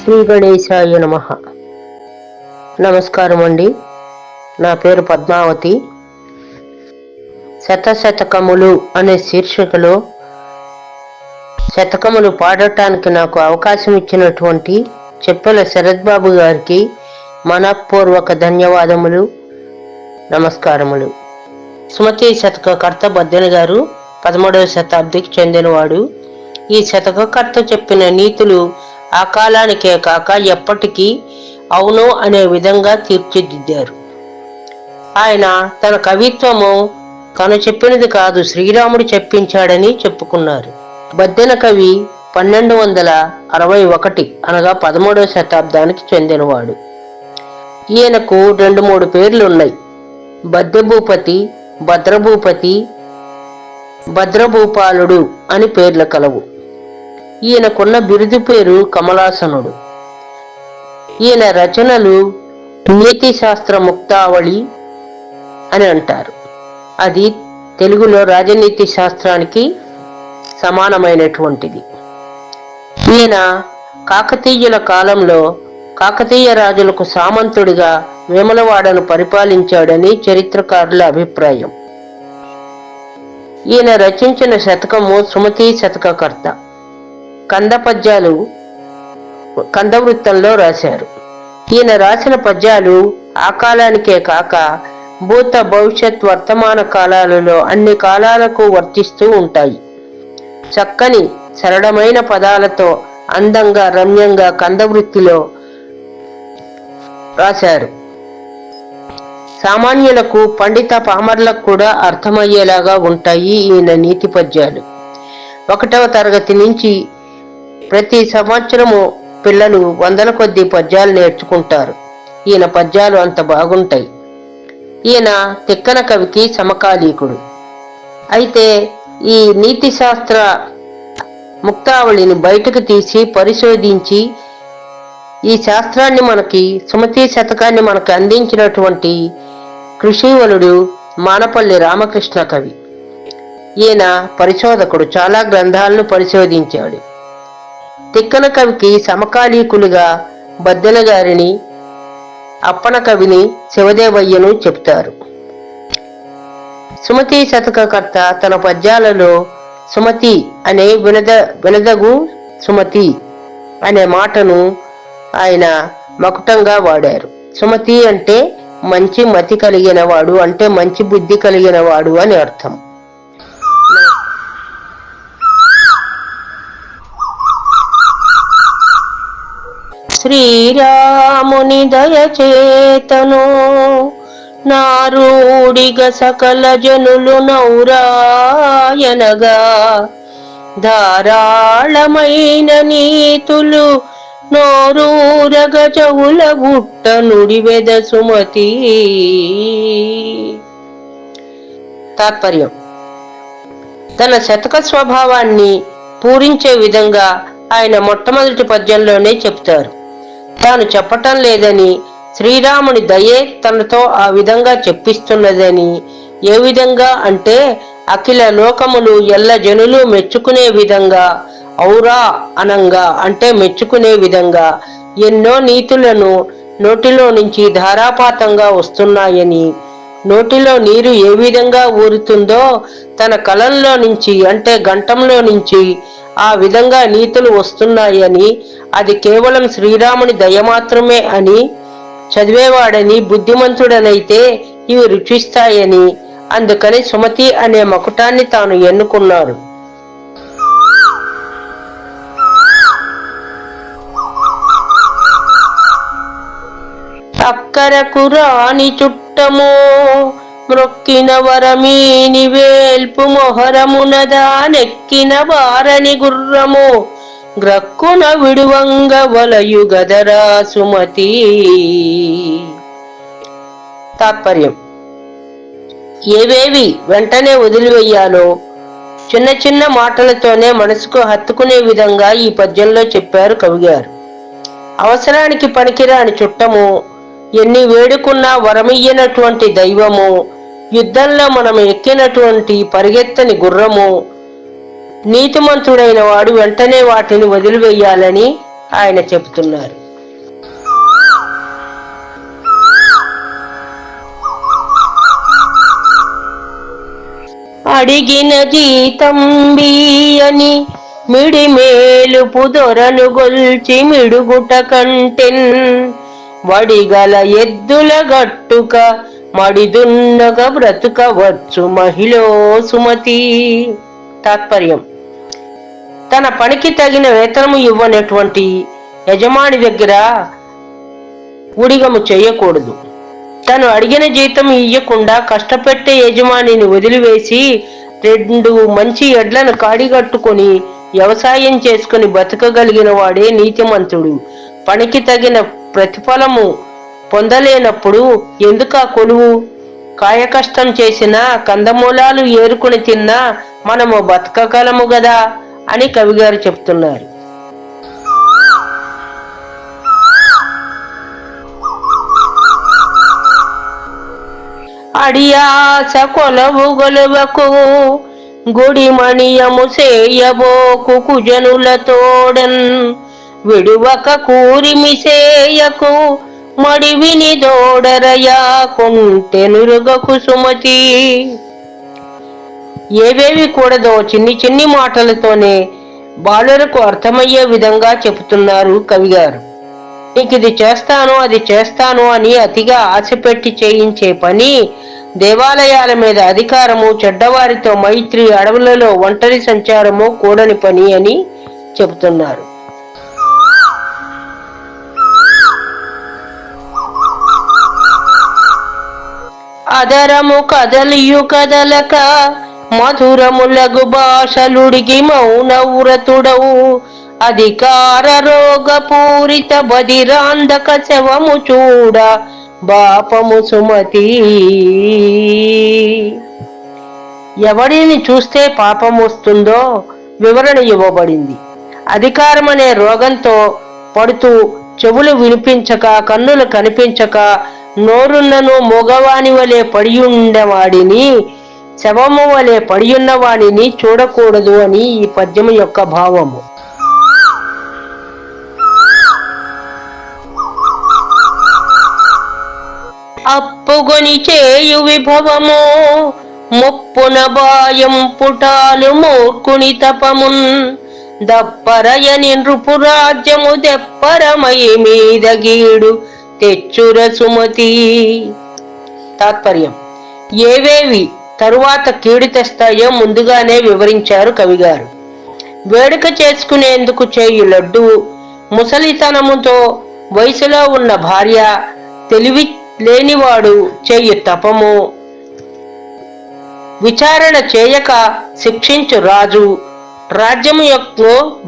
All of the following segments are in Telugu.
శ్రీ గణేశాయ నమః. నమస్కారం అండి. నా పేరు పద్మావతి. శతశతకములు అనే శీర్షికలో శతకములు పాడటానికి నాకు అవకాశం ఇచ్చినటువంటి చెప్పెల శరద్బాబు గారికి మనఃపూర్వక ధన్యవాదములు, నమస్కారములు. సుమతి శతకకర్త బద్దెన గారు 13వ శతాబ్దికి చెందినవాడు. ఈ శతకకర్త చెప్పిన నీతులు ఆ కాలానికే కాక ఎప్పటికీ అవును అనే విధంగా తీర్చిదిద్దారు. ఆయన తన కవిత్వము తను చెప్పినది కాదు, శ్రీరాముడు చెప్పించాడని చెప్పుకున్నారు. బద్దెన కవి 1261 అనగా 13వ శతాబ్దానికి చెందినవాడు. ఈయనకు 2-3 పేర్లున్నాయి. బద్దెభూపతి, భద్రభూపతి, భద్రభూపాలుడు అని పేర్లు కలవు. ఈయనకున్న బిరుదు పేరు కమలాసనుడు. ఈయన రచనలు నీతి శాస్త్ర ముక్తావళి అని అంటారు. అది తెలుగులో రాజనీతి శాస్త్రానికి సమానమైనటువంటిది. ఈయన కాకతీయుల కాలంలో కాకతీయ రాజులకు సామంతుడిగా వేములవాడను పరిపాలించాడని చరిత్రకారుల అభిప్రాయం. ఈయన రచించిన శతకము సుమతి శతకకర్త. కంద పద్యాలు కందవృత్తంలో రాశారు. ఈయన రాసిన పద్యాలు ఆ కాలానికే కాక భూత భవిష్యత్ వర్తమాన కాలాలలో అన్ని కాలాలకు వర్తిస్తూ ఉంటాయి. చక్కని సరళమైన పదాలతో అందంగా రమ్యంగా కందవృత్తిలో రాశారు. సామాన్యులకు, పండిత పామర్లకు కూడా అర్థమయ్యేలాగా ఉంటాయి ఈయన నీతి పద్యాలు. 1వ తరగతి నుంచి ప్రతి సంవత్సరము పిల్లలు 100 కొద్దీ పద్యాలు నేర్చుకుంటారు. ఈయన పద్యాలు అంత బాగుంటాయి. ఈయన తిక్కన కవికి సమకాలీకుడు. అయితే ఈ నీతి శాస్త్ర ముక్తావళిని బయటకు తీసి పరిశోధించి ఈ శాస్త్రాన్ని మనకి, సుమతి శతకాన్ని మనకు అందించినటువంటి కృషివలుడు మానపల్లి రామకృష్ణ కవి. ఈయన పరిశోధకుడు, చాలా గ్రంథాలను పరిశోధించాడు. తిక్కన కవికి సమకాలీకులుగా బద్దెన గారిని, అప్పన కవిని, శివదేవయ్యను చెప్తారు. సుమతి శతకకర్త తన పద్యాలలో సుమతి అనే వినదగు సుమతి అనే మాటను ఆయన మకుటంగా వాడారు. సుమతి అంటే మంచి మతి కలిగిన వాడు, అంటే మంచి బుద్ధి కలిగిన వాడు అని అర్థం. శ్రీరాముని దయచేతను నారూడిగ సకల జనులు నౌరాయనగా ధారాళమైన నీతులు నోరూరగ చెవుల గుట్ట నుడివెద సుమతి. తాత్పర్యం: తన శతక స్వభావాన్ని పూరించే విధంగా ఆయన మొట్టమొదటి పద్యంలోనే చెప్తారు. తాను చెప్పటం లేదని, శ్రీరాముని దయే తనతో ఆ విధంగా చెప్పిస్తున్నదని. ఏ విధంగా అంటే అఖిల లోకములు ఎల్ల జనులు మెచ్చుకునే విధంగా, ఔరా అనంగా అంటే మెచ్చుకునే విధంగా ఎన్నో నీతులను నోటిలో నుంచి ధారాపాతంగా వస్తున్నాయని, నోటిలో నీరు ఏ విధంగా ఊరుతుందో తన కలంలో నుంచి అంటే గంటంలో నుంచి ఆ విధంగా నీతులు వస్తున్నాయని, అది కేవలం శ్రీరాముని దయ మాత్రమే అని, చదివేవాడని, బుద్ధిమంతుడనైతే ఇవి రుచిస్తాయని, అందుకని సుమతి అనే మకుటాన్ని తాను ఎన్నుకున్నారు. అక్కరకు రాని చుట్టము మ్రొక్కిన వరమీని వేల్పు మొహరమునదా నెక్కిన వారని గుర్రము గ్రక్కున విడువంగ వలయు గదరా సుమతి. తాత్పర్యం: ఏవేవి వెంటనే వదిలివేయాలో చిన్న చిన్న మాటలతోనే మనసుకు హత్తుకునే విధంగా ఈ పద్యంలో చెప్పారు కవిగారు. అవసరానికి పనికిరాని చుట్టము, ఎన్ని వేడుకున్నా వరమియ్యనటువంటి దైవము, యుద్ధంలో మనం ఎక్కినటువంటి పరిగెత్తని గుర్రము, నీతిమంతుడైన వాడు వెంటనే వాటిని వదిలివేయాలని ఆయన చెబుతున్నారు. అడిగిన జీతం బియ్యని మిడిమేలుపు దొరను గొల్చి మిడుగుట కంటెన్ వడిగల ఎద్దుల గట్టుక మడిదున్నగ బ్రతుకవచ్చు మహిళో సుమతి. తాత్పర్యం: తన పనికి తగిన వేతనము ఇవ్వనటువంటి యజమాని దగ్గర ఉడిగము చేయకూడదు. తను అడిగిన జీతం ఇయ్యకుండా కష్టపెట్టే యజమానిని వదిలివేసి 2 మంచి ఎడ్లను కాడిగట్టుకొని వ్యవసాయం చేసుకుని బతకగలిగిన వాడే నీతిమంతుడు. పనికి తగిన ప్రతిఫలము పొందలేనప్పుడు ఎందుకా కొలువు? కాయకష్టం చేసినా కందమూలాలు ఏరుకుని తిన్నా మనము బతకగలము గదా అని కవిగారు చెప్తున్నారు. అడియాస కొలవు గొలవకు గుడిమణియము సేయబోకు కుజనులతోడన్ విడువక కూరిమి సేయకు మడివిని దోడరయా కొంటెనురుగకు సుమతి. ఏవేవి కూడదో చిన్ని మాటలతోనే బాలురకు అర్థమయ్యే విధంగా చెబుతున్నారు కవిగారు. నీకు ఇది చేస్తాను అది చేస్తాను అని అతిగా ఆశపెట్టి చేయించే పని, దేవాలయాల మీద అధికారము, చెడ్డవారితో మైత్రి, అడవులలో ఒంటరి సంచారము కూడని పని అని చెబుతున్నారు. అదరము కదలియు కదలక మధురములగు భాషలుడిగి మౌన వ్రతుడవు అధికార రోగ పూరిత బదిరాంధక శవము చూడ బాపము సుమతి. ఎవడిని చూస్తే పాపం వస్తుందో వివరణ ఇవ్వబడింది. అధికారం అనే రోగంతో పడుతూ చెవులు వినిపించక, కన్నులు కనిపించక, నోరున్నను మగవాని వలె పడియుండవాడిని, శవము వలె పడియున్నవాడిని చూడకూడదు అని ఈ పద్యము యొక్క భావము. అప్పుగొని చేయు విభవము ముప్పున బాయం పుటాలు మూర్ఖుని తపమున్ దప్పరయని నృపురాజ్యము దెప్పరమై మీద గీడు తెచ్చుర సుమతి. తాత్పర్యం: ఏవేవి తరువాత కీడు తెస్తాయో ముందుగానే వివరించారు కవిగారు. వేడుక చేసుకునేందుకు చేయు లడ్డు, ముసలితనముతో వయసులో ఉన్న భార్య, తెలివి లేనివాడు చేయు తపము, విచారణ చేయక శిక్షించు రాజు, రాజ్యము యొక్క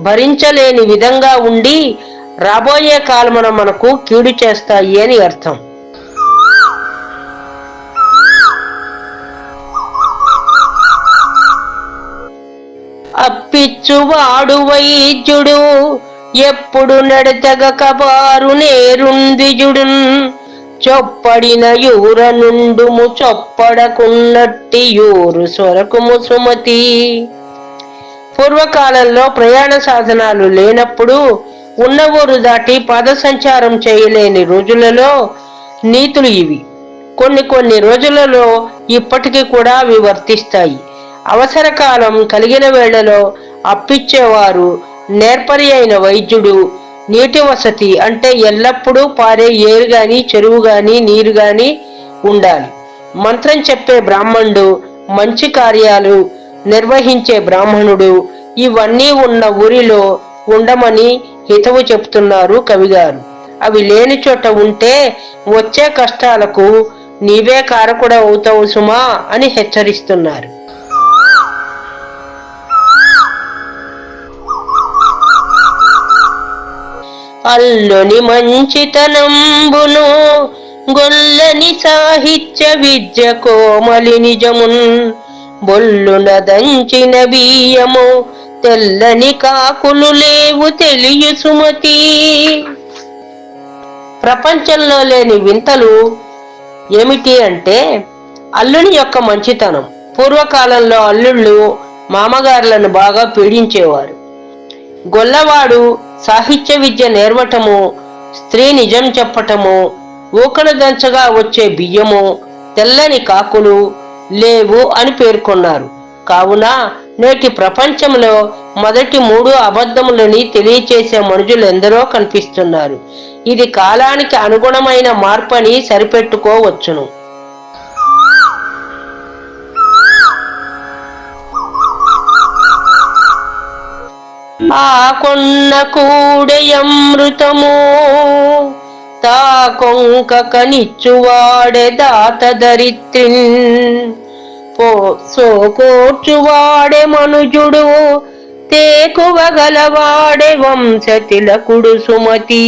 భరించలేని విధంగా ఉండి రాబోయే కాలమున మనకు కీడు చేస్తాయి అని అర్థం. అప్పిచ్చువాడు వైద్యుడు ఎప్పుడు నడతగ కబారు నేరుందిజుడున్ చొప్పడిన యూర నుండుము చొప్పడకున్నట్టి యూరు స్వరకుము సుమతి. పూర్వకాలంలో ప్రయాణ సాధనాలు లేనప్పుడు ఉన్న ఊరు దాటి పాద సంచారం చేయలేని రోజులలో నీతులు ఇవి. కొన్ని రోజులలో ఇప్పటికీ కూడా అవి వర్తిస్తాయి. అవసరకాలం కలిగిన వేళలో అప్పిచ్చేవారు నేర్పరి అయిన వైద్యుడు, నీటి వసతి అంటే ఎల్లప్పుడూ పారే ఏరు గాని, చెరువు గాని, నీరు గాని ఉండాలి. మంత్రం చెప్పే బ్రాహ్మణుడు, మంచి కార్యాలు నిర్వహించే బ్రాహ్మణుడు, ఇవన్నీ ఉన్న ఊరిలో ఉండమని హితవు చెప్తున్నారు కవిగారు. అవి లేని చోట ఉంటే వచ్చే కష్టాలకు నీవే కారకుడవుతావు సుమా అని హెచ్చరిస్తున్నారు. అల్లుని మంచితనంబును గొల్లని సాహిత్య విద్య కోమలి నిజమున్ బొల్లున దంచిన బియ్యము తెల్లని కాకులు లేవు తెలియు సుమతి. ప్రపంచంలో లేని వింతలు ఏమిటి అంటే అల్లుని యొక్క మంచితనం. పూర్వకాలంలో అల్లుళ్ళు మామగారులను బాగా పీడించేవారు. గొల్లవాడు సాహిత్య విద్య నేర్వటము, స్త్రీ నిజం చెప్పటము, ఊకను దంచగా వచ్చే బియ్యము, తెల్లని కాకులు లేవు అని పేర్కొన్నారు. కావున నేటి ప్రపంచంలో మొదటి 3 అబద్ధములని తెలియచేసే మనుషులు ఎందరో కనిపిస్తున్నారు. ఇది కాలానికి అనుగుణమైన మార్పని సరిపెట్టుకోవచ్చును. ఆ కొన్న కూడెయమృతము తా కొంక కనిచ్చువాడే దాత దరిత్రిన్ సోకోర్చువాడే మనుజుడు తేకువగలవాడే వంశతిలకుడు సుమతి.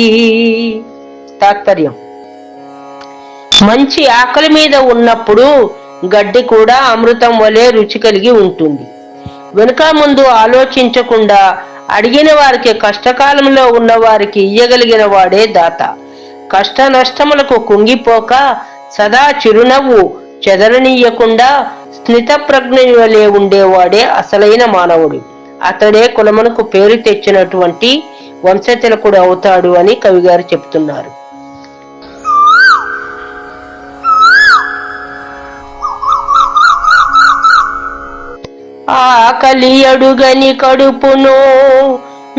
తాత్పర్యం: మంచి ఆకలి మీద ఉన్నప్పుడు గడ్డి కూడా అమృతం వలె రుచి కలిగి ఉంటుంది. వెనుక ముందు ఆలోచించకుండా అడిగిన వారికి, కష్టకాలంలో ఉన్న వారికి ఇయ్యగలిగిన వాడే దాత. కష్ట నష్టములకు కుంగిపోక సదా చిరునవ్వు చెదరనీయకుండా స్మిత ప్రజ్ఞ వలె ఉండేవాడే అసలైన మానవుడు. అతడే కులమునకు పేరు తెచ్చినటువంటి వంశతిలకుడు అవుతాడు అని కవిగారు చెప్తున్నారు. ఆకలి అడుగని కడుపును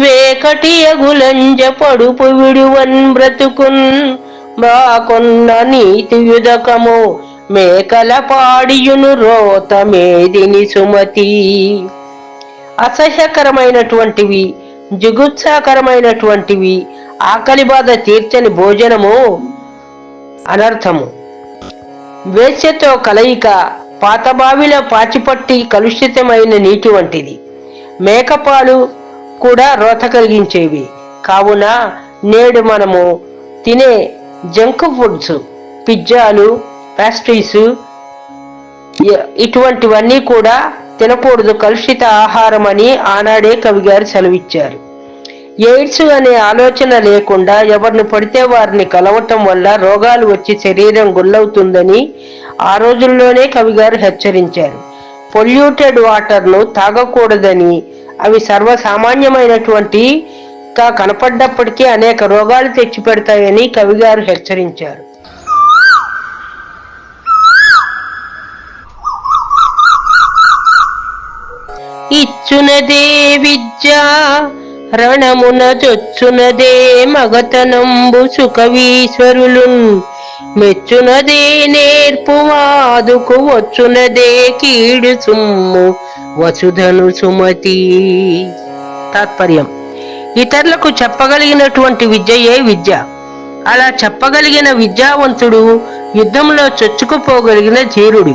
వేకటి అగులంజ పడుపు విడువన్ బ్రతుకున్ బాకొన్న నీతి యుదకము మేకల పాడియును రోత మేదిని సుమతి. అసహ్యకరమైనటువంటివి, జుగుత్సాకరమైనటువంటివి, ఆకలి బాధ తీర్చని భోజనము అనర్థము. వేశ్యతో కలయిక పాతబావిలో పాచిపట్టి కలుషితమైన నీటి వంటిది. మేకపాలు కూడా రోత కలిగించేవి. కావున నేడు మనము తినే జంక్ ఫుడ్స్, పిజ్జాలు, పేస్ట్రీస్ ఇటువంటివన్నీ కూడా తినకూడదు, కలుషిత ఆహారం అని ఆనాడే కవిగారు సెలవిచ్చారు. ఎయిడ్స్ అనే ఆలోచన లేకుండా ఎవరిని పడితే వారిని కలవటం వల్ల రోగాలు వచ్చి శరీరం గుల్లవుతుందని ఆ రోజుల్లోనే కవిగారు హెచ్చరించారు. పొల్యూటెడ్ వాటర్ను తాగకూడదని, అవి సర్వసామాన్యమైనటువంటి కనపడ్డప్పటికీ అనేక రోగాలు తెచ్చిపెడతాయని కవిగారు హెచ్చరించారు. ఇచ్చునదే విద్య రణమున చొచ్చునదే మగతనంబు సుకవీశ్వరులున్ మెచ్చునదే నేర్పు వాదుకు వచ్చునదే కీడు సుమ్ము వసుధను సుమతి. తాత్పర్యం: ఇతరులకు చెప్పగలిగినటువంటి విద్యయే విద్య. అలా చెప్పగలిగిన విద్యావంతుడు యుద్ధంలో చొచ్చుకుపోగలిగిన ధీరుడు.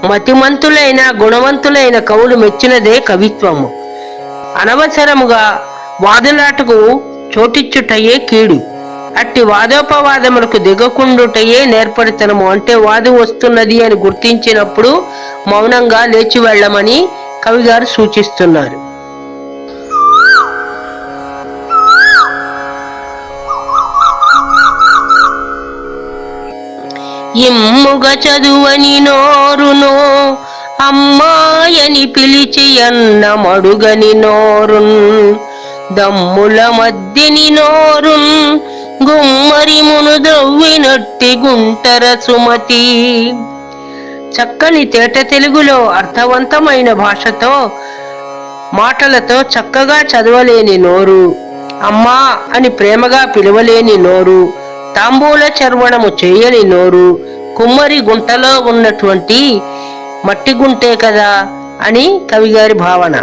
మతిమంతులైన గుణవంతులైన కవులు మెచ్చినదే కవిత్వము. అనవసరముగా వాదులాటకు చోటిచ్చుటయే కీడు. అట్టి వాదోపవాదములకు దిగకుండుటయే నేర్పరితనము. అంటే వాదు వస్తున్నది అని గుర్తించినప్పుడు మౌనంగా లేచి వెళ్ళమని కవిగారు సూచిస్తున్నారు. ఇమ్ముగ చదువని నోరును అమ్మాయని పిలిచి అన్న మడుగని నోరున్ దమ్ముల మధ్యని నోరున్ గుమ్మరి మును ద్రవ్వినట్టి గుంటర సుమతి. చక్కని తేట తెలుగులో అర్థవంతమైన భాషతో మాటలతో చక్కగా చదవలేని నోరు, అమ్మా అని ప్రేమగా పిలవలేని నోరు, తాంబూల చర్వణము చేయని నోరు కుమ్మరి గుంటలో ఉన్నటువంటి మట్టి గుంటే కదా అని కవిగారి భావన.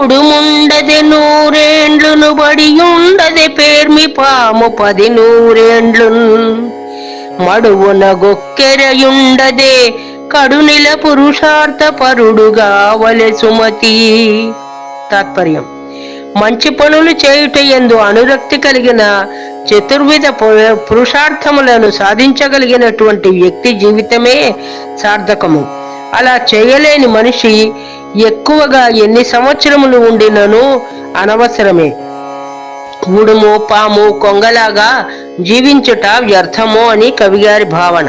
ఉడుముండది 100 బడియుండది పేర్మి పాము 10 మడువున గొక్కెరయుండదే కడునిల పురుషార్థ పరుడుగా వలె సుమతి. తాత్పర్యం: మంచి పనులు చేయుట యందు అనురక్తి కలిగిన చతుర్విధ పురుషార్థములను సాధించగలిగినటువంటి వ్యక్తి జీవితమే సార్థకము. అలా చేయలేని మనిషి ఎక్కువగా ఎన్ని సంవత్సరములు ఉండినను అనవసరమే. ఉడుము పాము కొంగలాగా జీవించుట వ్యర్థము అని కవిగారి భావన.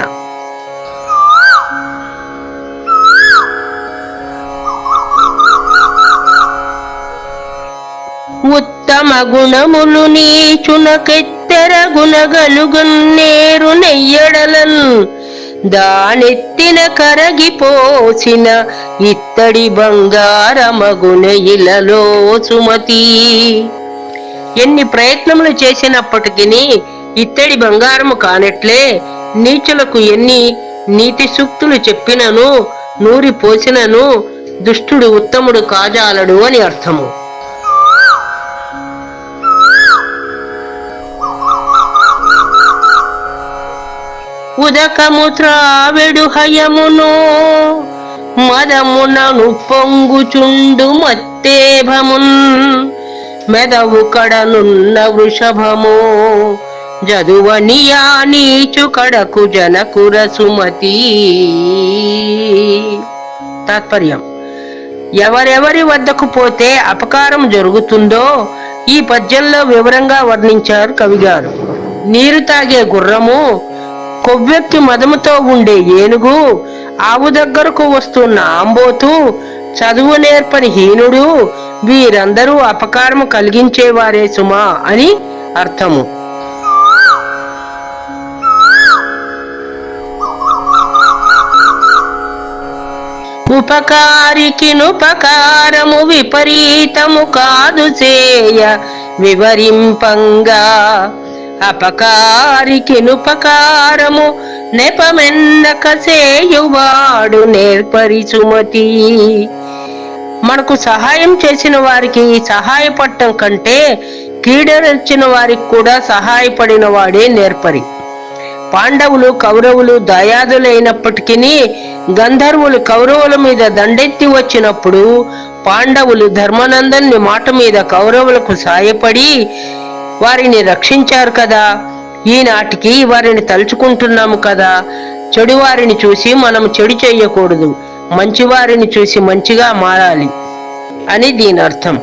ఉత్తమ గుణములు నీచునకెచ్చి తెరగునగలుగున్నేరు నెయ్యడలన్ దానెత్తిన కరగిపోసిన ఇత్తడి బంగారమగున ఇలలో సుమతి. ఎన్ని ప్రయత్నములు చేసినప్పటికీ ఇత్తడి బంగారము కానట్లే నీచులకు ఎన్ని నీతి సూక్తులు చెప్పినను నూరి పోసినను దుష్టుడు ఉత్తముడు కాజాలడు అని అర్థము. ఉదకము త్రావెడు హయమును మదమునను పొంగుచుండు మత్తేభమున్ మెదవు కడనున్న వృషభము జదువనియా నీచు కడకు జనకుర సుమతి. తాత్పర్యం: ఎవరెవరి వద్దకు పోతే అపకారం జరుగుతుందో ఈ పద్యంలో వివరంగా వర్ణించారు కవిగారు. నీరు తాగే గుర్రము, కొవ్వెక్కి మదముతో ఉండే ఏనుగు, ఆవు దగ్గరకు వస్తున్న ఆంబోతు, చదువు నేర్పని హీనుడు, వీరందరూ అపకారము కలిగించేవారే సుమా అని అర్థము. ఉపకారికినుపకారము విపరీతము కాదు చేయ వివరింపంగా, అపకారికినుపకారము నెపమెన్నక చేయువాడు నేర్పరి సుమతి. మనకు సహాయం చేసిన వారికి సహాయపడటం కంటే కీడరచిన వారికి కూడా సహాయపడిన వాడే నేర్పరి. పాండవులు కౌరవులు దయాదులైనప్పటికీ గంధర్వులు కౌరవుల మీద దండెత్తి వచ్చినప్పుడు పాండవులు ధర్మనందన్ని మాట మీద కౌరవులకు సాయపడి వారిని రక్షించారు కదా. ఈనాటికి వారిని తలుచుకుంటున్నాము కదా. చెడు వారిని చూసి మనం చెడు చేయకూడదు, మంచివారిని చూసి మంచిగా మారాలి అని దీని అర్థం.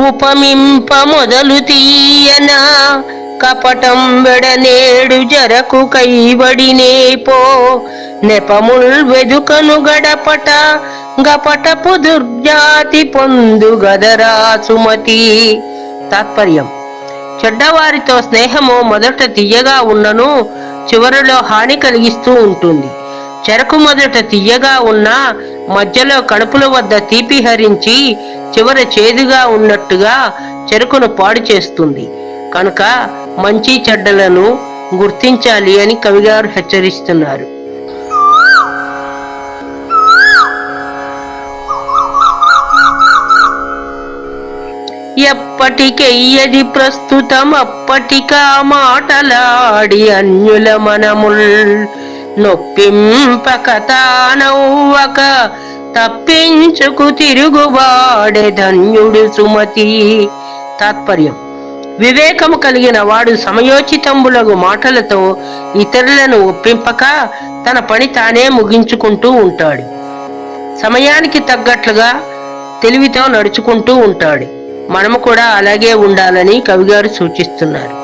ఉపమింప మొదలు తీయన కపటం వెడనేడు జరకు కైబడినే పో, నెపముల్ వెదుకను గడపట గపటపు దుర్జాతి పొందు గదరా సుమతి. తాత్పర్యం: చెడ్డవారితో స్నేహము మొదట తీయగా ఉన్నను చివరిలో హాని కలిగిస్తూ ఉంటుంది. చెరకు మొదట తీయగా ఉన్నా మధ్యలో కడుపుల వద్ద తీపి హరించి చివర చేదుగా ఉన్నట్టుగా చెరుకును పాడు చేస్తుంది. కనుక మంచి చెడ్డలను గుర్తించాలి అని కవిగారు హెచ్చరిస్తున్నారు. ఎప్పటికెయ్యది ప్రస్తుతం అప్పటికా మాటలాడి అన్యుల మనముల్ నొప్పింపక తానవ్వక తప్పించుకు తిరుగువాడే ధన్యుడు సుమతి. తాత్పర్యం: వివేకము కలిగిన వాడు సమయోచితంబులగు మాటలతో ఇతరులను ఒప్పింపక తన పని తానే ముగించుకుంటూ ఉంటాడు. సమయానికి తగ్గట్లుగా తెలివితో నడుచుకుంటూ ఉంటాడు. మనము కూడా అలాగే ఉండాలని కవిగారు సూచిస్తున్నారు.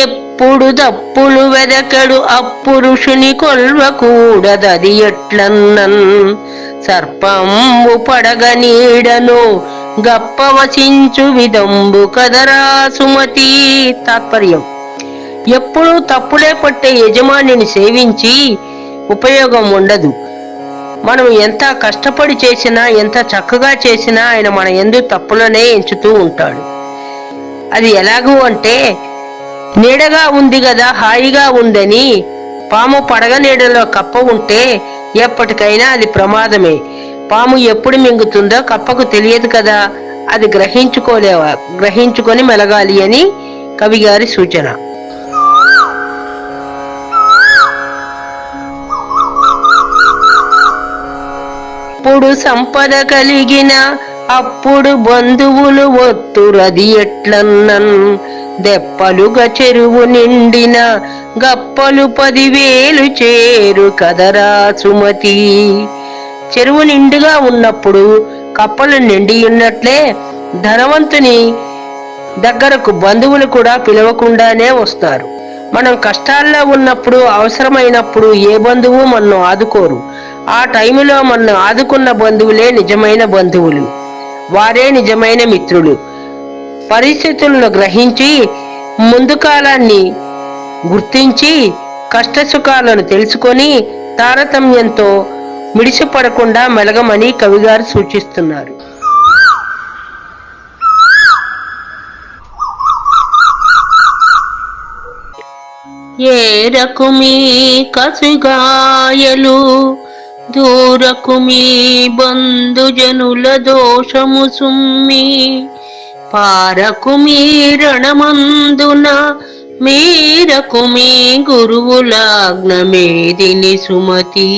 ఎప్పుడు దప్పులు వెదకడు అప్పురుషుని కొల్వకూడదది ఎట్లన్నన్, సర్పంబు పడగ నీడను గప్పవసించు విదంబు కదరా సుమతి. తాత్పర్యం: ఎప్పుడూ తప్పులే పట్టే యజమానిని సేవించి ఉపయోగం ఉండదు. మనం ఎంత కష్టపడి చేసినా ఎంత చక్కగా చేసినా ఆయన మన యందు తప్పులనే ఎంచుతూ ఉంటాడు. అది ఎలాగూ అంటే, నీడగా ఉంది కదా హాయిగా ఉందని పాము పడగ నీడలో కప్ప ఉంటే ఎప్పటికైనా అది ప్రమాదమే. పాము ఎప్పుడు మింగుతుందో కప్పకు తెలియదు కదా, అది గ్రహించుకొని మెలగాలి అని కవిగారి సూచన. అప్పుడు సంపద కలిగిన అప్పుడు బంధువులు ఒత్తురది ఎట్లన్నన్, దెప్పలుగా చెరువు నిండిన గప్పలు 10,000 చేరు కదరా సుమతి. చెరువు నిండుగా ఉన్నప్పుడు కప్పలు నిండి ఉన్నట్లే ధనవంతుని దగ్గరకు బంధువులు కూడా పిలవకుండానే వస్తారు. మనం కష్టాల్లో ఉన్నప్పుడు, అవసరమైనప్పుడు ఏ బంధువు మనను ఆదుకోరు. ఆ టైంలో మనను ఆదుకున్న బంధువులే నిజమైన బంధువులు, వారే నిజమైన మిత్రులు. పరిస్థితులను గ్రహించి, ముందు కాలాన్ని గుర్తించి, కష్టసుఖాలను తెలుసుకొని తారతమ్యంతో మిడిసిపడకుండా మెలగమని కవిగారు సూచిస్తున్నారు. ఏరకుమీ కసిగాయలు దూరకుమీ బంధుజనుల దోషము సుమ్మి పారకుమీ రణమందున మీరకుమీ గురువులాజ్ఞమేదిని సుమతి.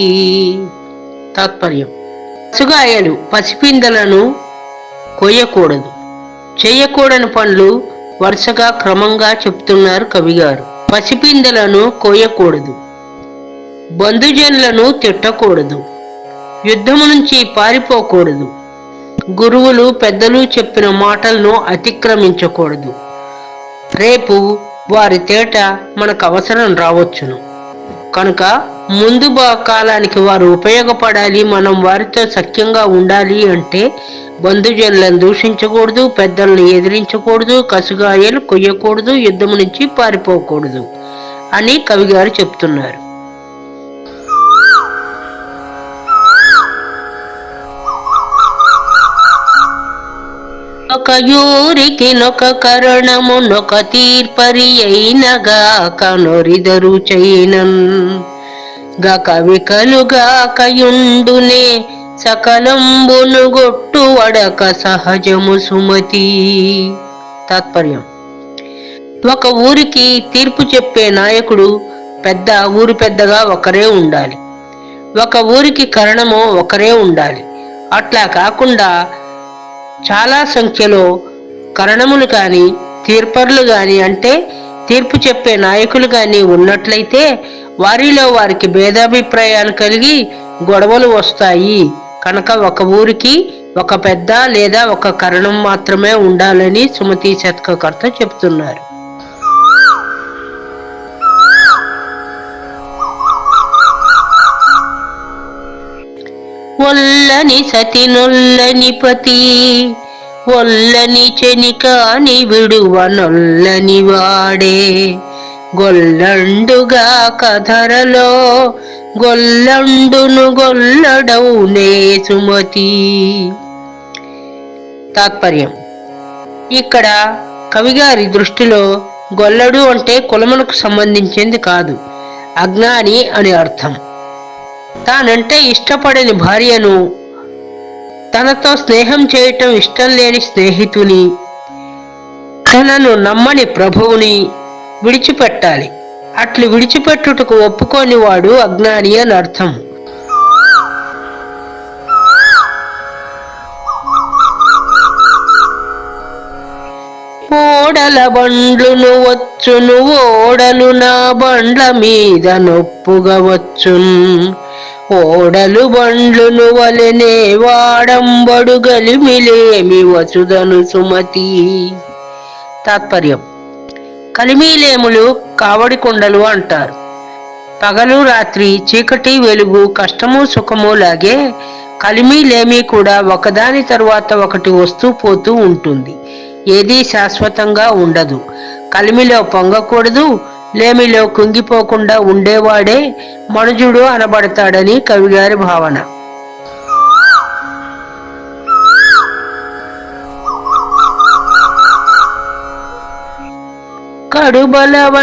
తాత్పర్యం: కసుగాయలు పసిపిందలను కొయ్యకూడదు. చేయకూడని పనులు వరుసగా క్రమంగా చెప్తున్నారు కవిగారు. పసిపిందలను కోయకూడదు, బంధుజనులను తిట్టకూడదు, యుద్ధము నుంచి పారిపోకూడదు, గురువులు పెద్దలు చెప్పిన మాటలను అతిక్రమించకూడదు. రేపు వారి తేట మనకు అవసరం రావచ్చును కనుక ముందు కాలానికి వారు ఉపయోగపడాలి, మనం వారితో సఖ్యంగా ఉండాలి అంటే బంధుజనులను దూషించకూడదు, పెద్దలను ఎదిరించకూడదు, కసుగాయలు కొయ్యకూడదు, యుద్ధం నుంచి పారిపోకూడదు అని కవిగారు చెప్తున్నారు. ఒక యూరికి నొక కరణము నొక తీర్పరి అయినగా కనొరిదరు చైనన్ గక వికలుగాకయుండునే సకలంబును గొట్టు వడక సహజము సుమతి. తాత్పర్యం: ఒక ఊరికి తీర్పు చెప్పే నాయకుడు ఊరు పెద్దగా ఒకరే ఉండాలి. ఒక ఊరికి కరణము ఒకరే ఉండాలి. అట్లా కాకుండా చాలా సంఖ్యలో కరణములు కానీ, తీర్పర్లు కానీ, అంటే తీర్పు చెప్పే నాయకులు కానీ ఉన్నట్లయితే వారిలో వారికి భేదాభిప్రాయాలు కలిగి గొడవలు వస్తాయి. కనుక ఒక ఊరికి ఒక పెద్ద లేదా ఒక కరణం మాత్రమే ఉండాలని సుమతి శతకకర్త చెప్తున్నారు. ఒల్లని సతి నొల్లని పతి ఒల్లని చెనికాని విడువ నొల్లని వాడే గొల్లండుగా కధరలో గొల్లండును గొల్లడవునే సుమతి. తాత్పర్యం: ఇక్కడ కవిగారి దృష్టిలో గొల్లడు అంటే కులమునకు సంబంధించింది కాదు, అజ్ఞాని అని అర్థం. తానంటే ఇష్టపడని భార్యను, తనతో స్నేహం చేయటం ఇష్టం లేని స్నేహితుని, తనను నమ్మని ప్రభువుని విడిచిపెట్టాలి. అట్లు విడిచిపెట్టుటకు ఒప్పుకోని వాడు అజ్ఞాని అని అర్థం. ఓడల బండ్లును వచ్చును ఓడలు నా బండ్ల మీద నొప్పుగా వచ్చున్ ఓడలు బండ్లును వలెనే వాడంబడు గలిమిలేమి వసుదను సుమతి. తాత్పర్యం: కలిమిలేములు కావడి కొండలు అంటారు. పగలు రాత్రి, చీకటి వెలుగు, కష్టము సుఖము లాగే కలిమిలేమి కూడా ఒకదాని తరువాత ఒకటి వస్తూ పోతూ ఉంటుంది. ఏదీ శాశ్వతంగా ఉండదు. కలిమిలో పొంగకూడదు, లేమిలో కుంగిపోకుండా ఉండేవాడే మనుజుడు అనబడతాడని కవిగారి భావన.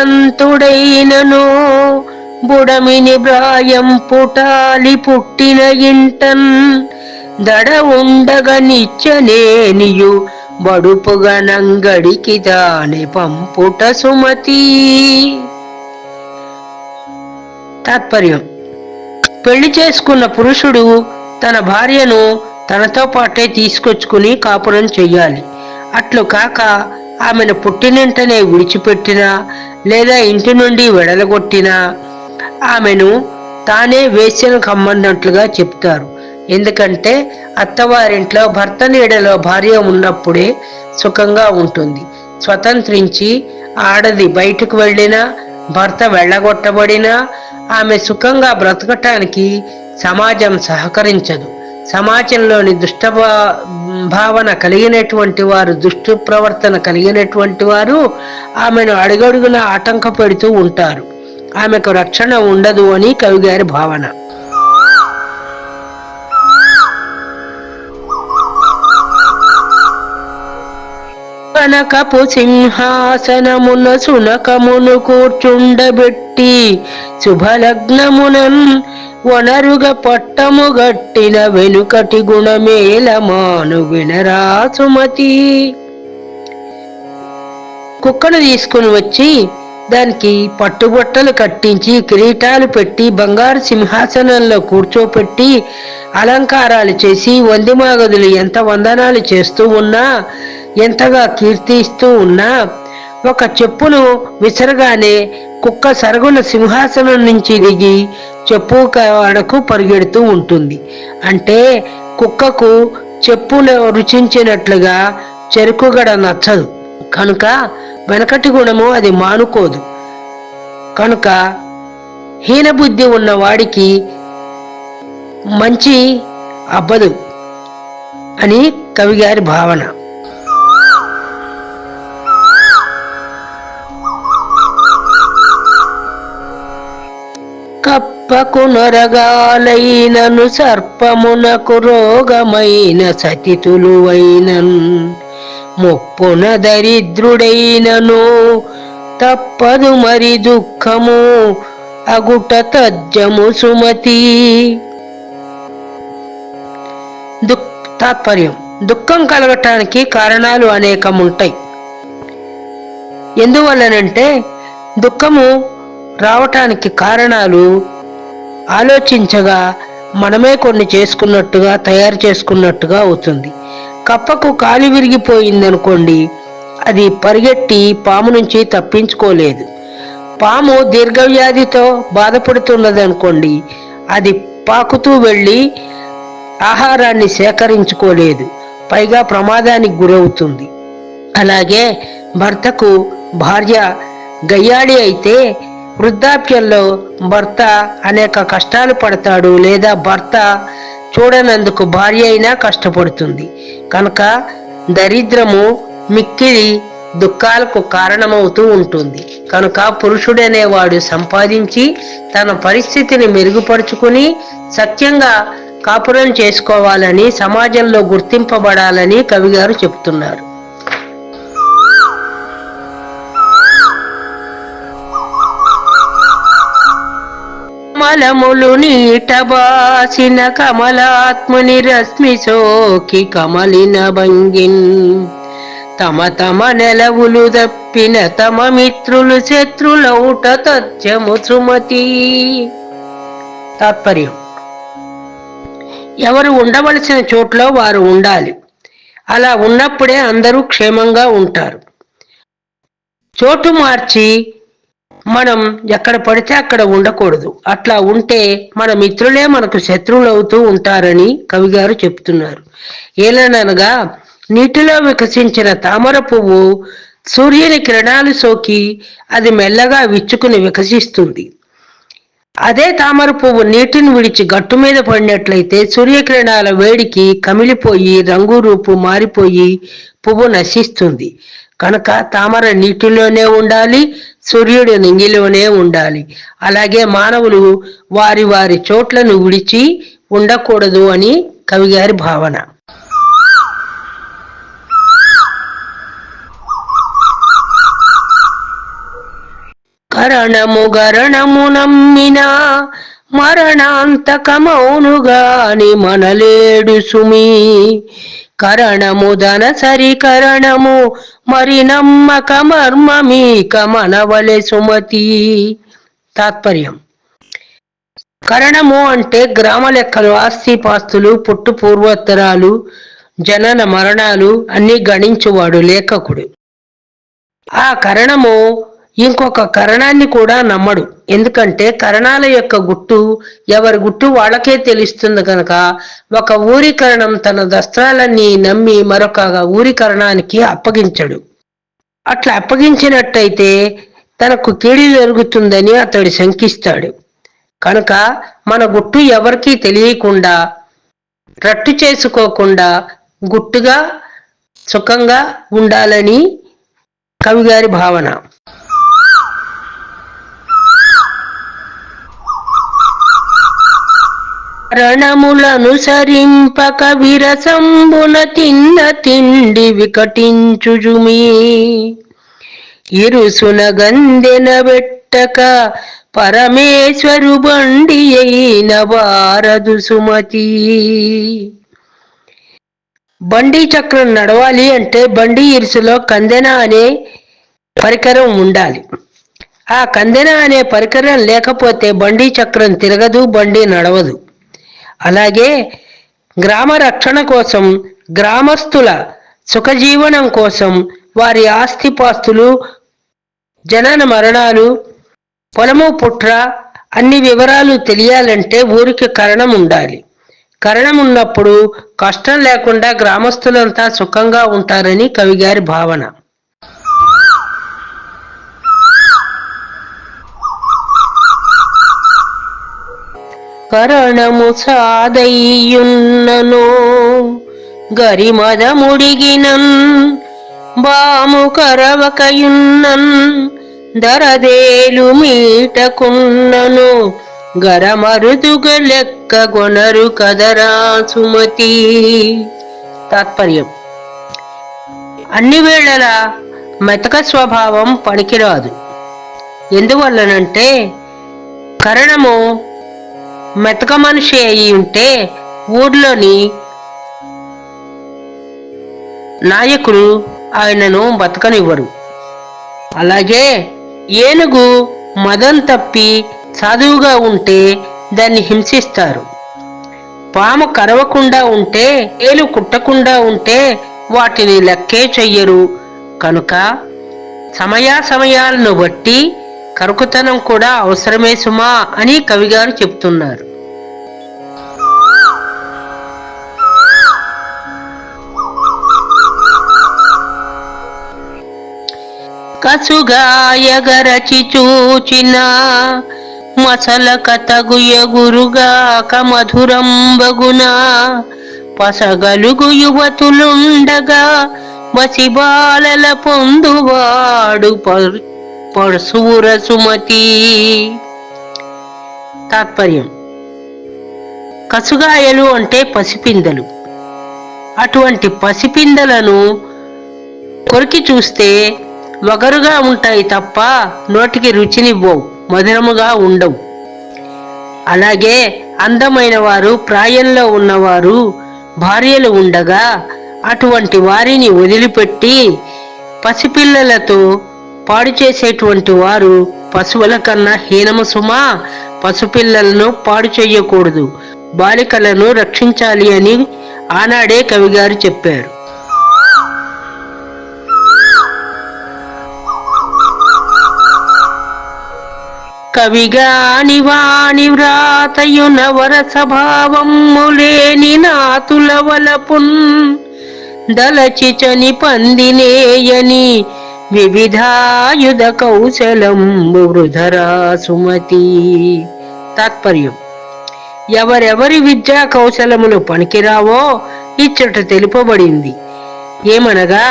కడుబలవంతుడైనను బుడమిని బ్రాయం పుటాలి పుట్టిన ఇంటన్ దడ ఉండగా నిచ్చనేనియు బడుపుగనంగడికి దాని పంపుట సుమతి. తాత్పర్యం: పెళ్లి చేసుకున్న పురుషుడు తన భార్యను తనతో పాటే తీసుకొచ్చుకుని కాపురం చెయ్యాలి. అట్లు కాక ఆమెను పుట్టినింటనే విడిచిపెట్టినా లేదా ఇంటి నుండి వెడలగొట్టినా ఆమెను తానే వేశ్యను కమ్మన్నట్లుగా చెప్తారు. ఎందుకంటే అత్తవారింట్లో భర్త నీడలో భార్య ఉన్నప్పుడే సుఖంగా ఉంటుంది. స్వతంత్రించి ఆడది బయటకు వెళ్ళినా, భర్త వెళ్ళగొట్టబడినా ఆమె సుఖంగా బ్రతకటానికి సమాజం సహకరించదు. సమాజంలోని భావన కలిగినటువంటి వారు, దుష్ట ప్రవర్తన కలిగినటువంటి వారు ఆమెను అడుగడుగున ఆటంక పెడుతూ ఉంటారు. ఆమెకు రక్షణ ఉండదు అని కవిగారి భావన. కనకపు సింహాసనమున సునకమును కూర్చుండబెట్టి శుభలగ్నమునన్ వనరుగ పట్టము గట్టిన వెనుకటి గుణమేలమాను వినరా సుమతి. కుక్కను తీసుకుని వచ్చి దానికి పట్టుబొట్టలు కట్టించి కిరీటాలు పెట్టి బంగారు సింహాసనంలో కూర్చోపెట్టి అలంకారాలు చేసి వందిమాగదులు ఎంత వందనాలు చేస్తూ ఉన్నా, ఎంతగా కీర్తిస్తూ ఉన్నా, ఒక చెప్పును విసరగానే కుక్క సరుగున సింహాసనం నుంచి దిగి చెప్పు కాడకు పరిగెడుతూ ఉంటుంది. అంటే కుక్కకు చెప్పును రుచించినట్లుగా చెరుకుగడ నచ్చదు కనుక వెనకటి గుణము అది మానుకోదు. కనుక హీనబుద్ధి ఉన్న వాడికి మంచి అబ్బదు అని కవిగారి భావన. కప్పకు నొరగాలైనను సర్పమునకు రోగమైన సతితులువైనన్ ముప్పున దరిద్రుడైనను తప్పదు మరి దుఃఖము అగుట తజ్జము సుమతి. తాత్పర్యం: దుఃఖం కలగటానికి కారణాలు అనేకముంటాయి. ఎందువల్లనంటే దుఃఖము రావటానికి కారణాలు ఆలోచించగా మనమే కొన్ని చేసుకున్నట్టుగా, తయారు చేసుకున్నట్టుగా అవుతుంది. కప్పకు కాలు విరిగిపోయిందనుకోండి, అది పరిగెట్టి పాము నుంచి తప్పించుకోలేదు. పాము దీర్ఘవ్యాధితో బాధపడుతున్నదనుకోండి, అది పాకుతూ వెళ్ళి ఆహారాన్ని సేకరించుకోలేదు, పైగా ప్రమాదానికి గురవుతుంది. అలాగే భర్తకు భార్య గయ్యాళి అయితే వృద్ధాప్యంలో భర్త అనేక కష్టాలు పడతాడు, లేదా భర్త చూడనందుకు భార్య అయినా కష్టపడుతుంది. కనుక దరిద్రము మిక్కిలి దుఃఖాలకు కారణమవుతూ ఉంటుంది. కనుక పురుషుడనేవాడు సంపాదించి తన పరిస్థితిని మెరుగుపరుచుకుని సత్యంగా కాపురం చేసుకోవాలని, సమాజంలో గుర్తింపబడాలని కవిగారు చెప్తున్నారు. కమలములు నీటబాసిన కమలాత్ముని రశ్మి సోకి కమలిన భంగిన్ తమ తమ నెలవులు దప్పిన తమ మిత్రులు శత్రులౌట తథ్యము సుమతి. తాత్పర్యం: ఎవరు ఉండవలసిన చోట్లో వారు ఉండాలి. అలా ఉన్నప్పుడే అందరూ క్షేమంగా ఉంటారు. చోటు మార్చి మనం ఎక్కడ పడితే అక్కడ ఉండకూడదు. అట్లా ఉంటే మన మిత్రులే మనకు శత్రువులు అవుతూ ఉంటారని కవిగారు చెప్తున్నారు. ఏలననగా నీటిలో వికసించిన తామర పువ్వు సూర్యుని కిరణాలు సోకి అది మెల్లగా విచ్చుకుని వికసిస్తుంది. అదే తామర పువ్వు నీటిని విడిచి గట్టు మీద పడినట్లయితే సూర్యకిరణాల వేడికి కమిలిపోయి రంగు రూపు మారిపోయి పువ్వు నశిస్తుంది. కనుక తామర నీటిలోనే ఉండాలి, సూర్యుడు నింగిలోనే ఉండాలి. అలాగే మానవులు వారి వారి చోట్లను విడిచి ఉండకూడదు అని కవిగారి భావన. కరణము గరణము నమ్మిన మరణాంతకమౌనుగాని మనలేడు సుమి. కరణము ధనసరి కరణము మరి నమ్మక మర్మమీక మనవలె సుమతి. తాత్పర్యం: కరణము అంటే గ్రామ లెక్కలు, ఆస్తిపాస్తులు, పుట్టు పూర్వోత్తరాలు, జనన మరణాలు అన్ని గణించువాడు లేఖకుడు. ఆ కరణము ఇంకొక కరణాన్ని కూడా నమ్మడు. ఎందుకంటే కరణాల యొక్క గుట్టు ఎవరి గుట్టు వాళ్ళకే తెలుస్తుంది కనుక ఒక ఊరి కరణం తన దస్త్రాలన్నీ నమ్మి మరొక ఊరి కరణానికి అప్పగించడు. అట్లా అప్పగించినట్టయితే తనకు కీడు జరుగుతుందని అతడు శంకిస్తాడు. కనుక మన గుట్టు ఎవరికీ తెలియకుండా, రట్టు చేసుకోకుండా గుట్టుగా సుఖంగా ఉండాలని కవిగారి భావన. రణములనుసరింపక విరసంబున తిన్న తిండి వికటించుజుమీ, ఇరుసున గందెన వెట్టక పరమేశ్వరు బండి అయిన వారదు సుమతి. బండి చక్రం నడవాలి అంటే బండి ఇరుసులో కందెన అనే పరికరం ఉండాలి. ఆ కందెన అనే పరికరం లేకపోతే బండి చక్రం తిరగదు, బండి నడవదు. అలాగే గ్రామ రక్షణ కోసం, గ్రామస్తుల సుఖజీవనం కోసం, వారి ఆస్తిపాస్తులు, జనన మరణాలు, పొలము పుట్ర అన్ని వివరాలు తెలియాలంటే ఊరికి కరణం ఉండాలి. కరణం ఉన్నప్పుడు కష్టం లేకుండా గ్రామస్తులంతా సుఖంగా ఉంటారని కవిగారి భావన. కరణము సాదయ్యున్నను గరిమదముడిగినన్, బాము కరవకయున్నన్ దరదేలు మీటకున్నను, గరమరుదుగ లెక్క గొనరు కదరా సుమతి. తాత్పర్యం: అన్ని వేళలా మెతక స్వభావం పనికిరాదు. ఎందువల్లనంటే కరణము మెతక మనిషి అయి ఉంటే ఊర్లోని నాయకులు ఆయనను బతకనివ్వరు. అలాగే ఏనుగు మదం తప్పి సాధువుగా ఉంటే దాన్ని హింసిస్తారు. పాము కరవకుండా ఉంటే, ఏలు కుట్టకుండా ఉంటే వాటిని లెక్కే చెయ్యరు. కనుక సమయాలను బట్టి కరుకుతనం కూడా అవసరమే సుమా అని కవిగారు చెప్తున్నారు. కసుగాయగరచి చూచిన మసల కతగుయగురుగాక మధురంబగున, పసగలుగు యువతులుండగా వసిబాలల పొందువాడు పరశూర సుమతి. తాత్పర్యం: కసుగాయలు అంటే పసిపిందలు. అటువంటి పసిపిందలను కొరికి చూస్తే వగరుగా ఉంటాయి తప్ప నోటికి రుచినివ్వవు, మధురముగా ఉండవు. అలాగే అందమైన వారు, ప్రాయంలో ఉన్నవారు భార్యలు ఉండగా అటువంటి వారిని వదిలిపెట్టి పసిపిల్లలతో పాడు చేసేటువంటి వారు పశువుల కన్నా హీనము సుమా. పసిపిల్లలను పాడు చేయకూడదు, బాలికలను రక్షించాలి అని ఆనాడే కవిగారు చెప్పారు. కవిగాని వాణి వ్రాతయున వరసభావములేని నాతుల వలపున్, దలచి చని పందినేయని వివిధాయుధ కౌశలంబు వృధరా సుమతి. తాత్పర్యం: ఎవరెవరి విద్యా కౌశలములు పనికిరావో ఇచ్చట తెలుపబడింది. ఏమనగా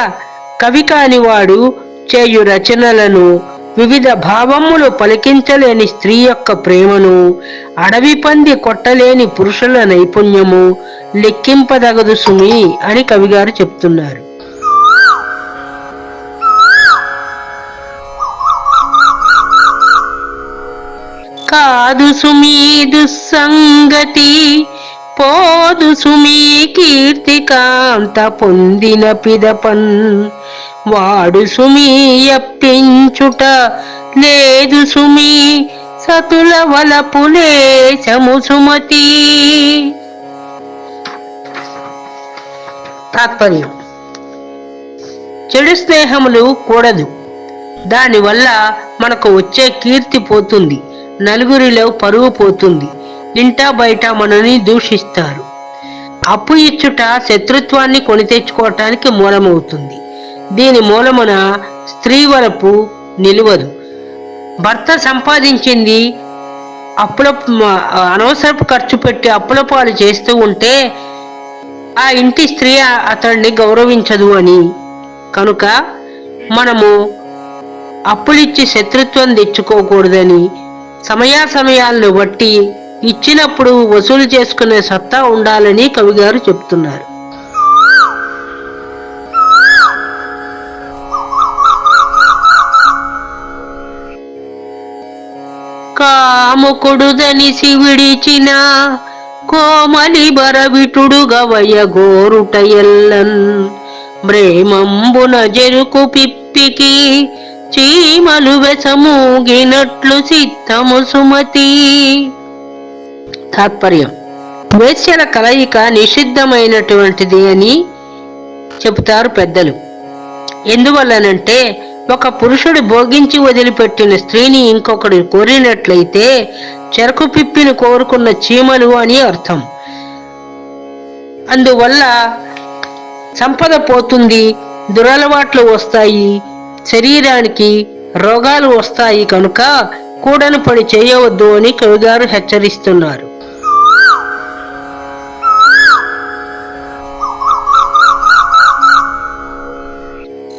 కవి కానివాడు చేయు రచనలను, వివిధ భావములు పలికించలేని స్త్రీ యొక్క ప్రేమను, అడవి పంది కొట్టలేని పురుషుల నైపుణ్యము లెక్కింపదగదు సుమి అని కవిగారు చెప్తున్నారు. కాదు సుమీ దుస్సంగతి, పోదు సుమీ కీర్తికాంత పొందిన పిదపన్, వాడు సుమీ యప్పించుట లేదు సుమీ సతుల వలపులేశము సుమతి. తాత్పర్యం: చెడు స్నేహములు కూడదు. దానివల్ల మనకు వచ్చే కీర్తి పోతుంది, నలుగురిలో పరువు పోతుంది, ఇంటా బయట మనని దూషిస్తారు. అప్పు ఇచ్చుట శత్రుత్వాన్ని కొని తెచ్చుకోవటానికి మూలమవుతుంది. దీని మూలమున స్త్రీ వలపు నిలువదు. భర్త సంపాదించింది అనవసరపు ఖర్చు పెట్టి అప్పుల పాలు చేస్తూ ఉంటే ఆ ఇంటి స్త్రీ అతన్ని గౌరవించదు అని. కనుక మనము అప్పులిచ్చి శత్రుత్వం తెచ్చుకోకూడదని, సమయాలను బట్టి ఇచ్చినప్పుడు వసూలు చేసుకునే సత్తా ఉండాలని కవిగారు చెప్తున్నారు. కాముకుడుదనిసి విడిచిన కోమలి బరవిటుడు గవయ గోరుట ఎల్లన్ బ్రేమంబున జరుకు పిప్పికి చీమలు వెసమూగినట్లు సిద్ధము సుమతి. తాత్పర్యం: వేశ్యల కలయిక నిషిద్ధమైనటువంటిది అని చెబుతారు పెద్దలు. ఎందువల్లనంటే ఒక పురుషుడు భోగించి వదిలిపెట్టిన స్త్రీని ఇంకొకడు కోరినట్లయితే చెరకు పిప్పిని కోరుకున్న చీమలు అని అర్థం. అందువల్ల సంపద పోతుంది, దురలవాట్లు వస్తాయి, శరీరానికి రోగాలు వస్తాయి. కనుక కూడని పని చేయవద్దు అని కవిగారు హెచ్చరిస్తున్నారు.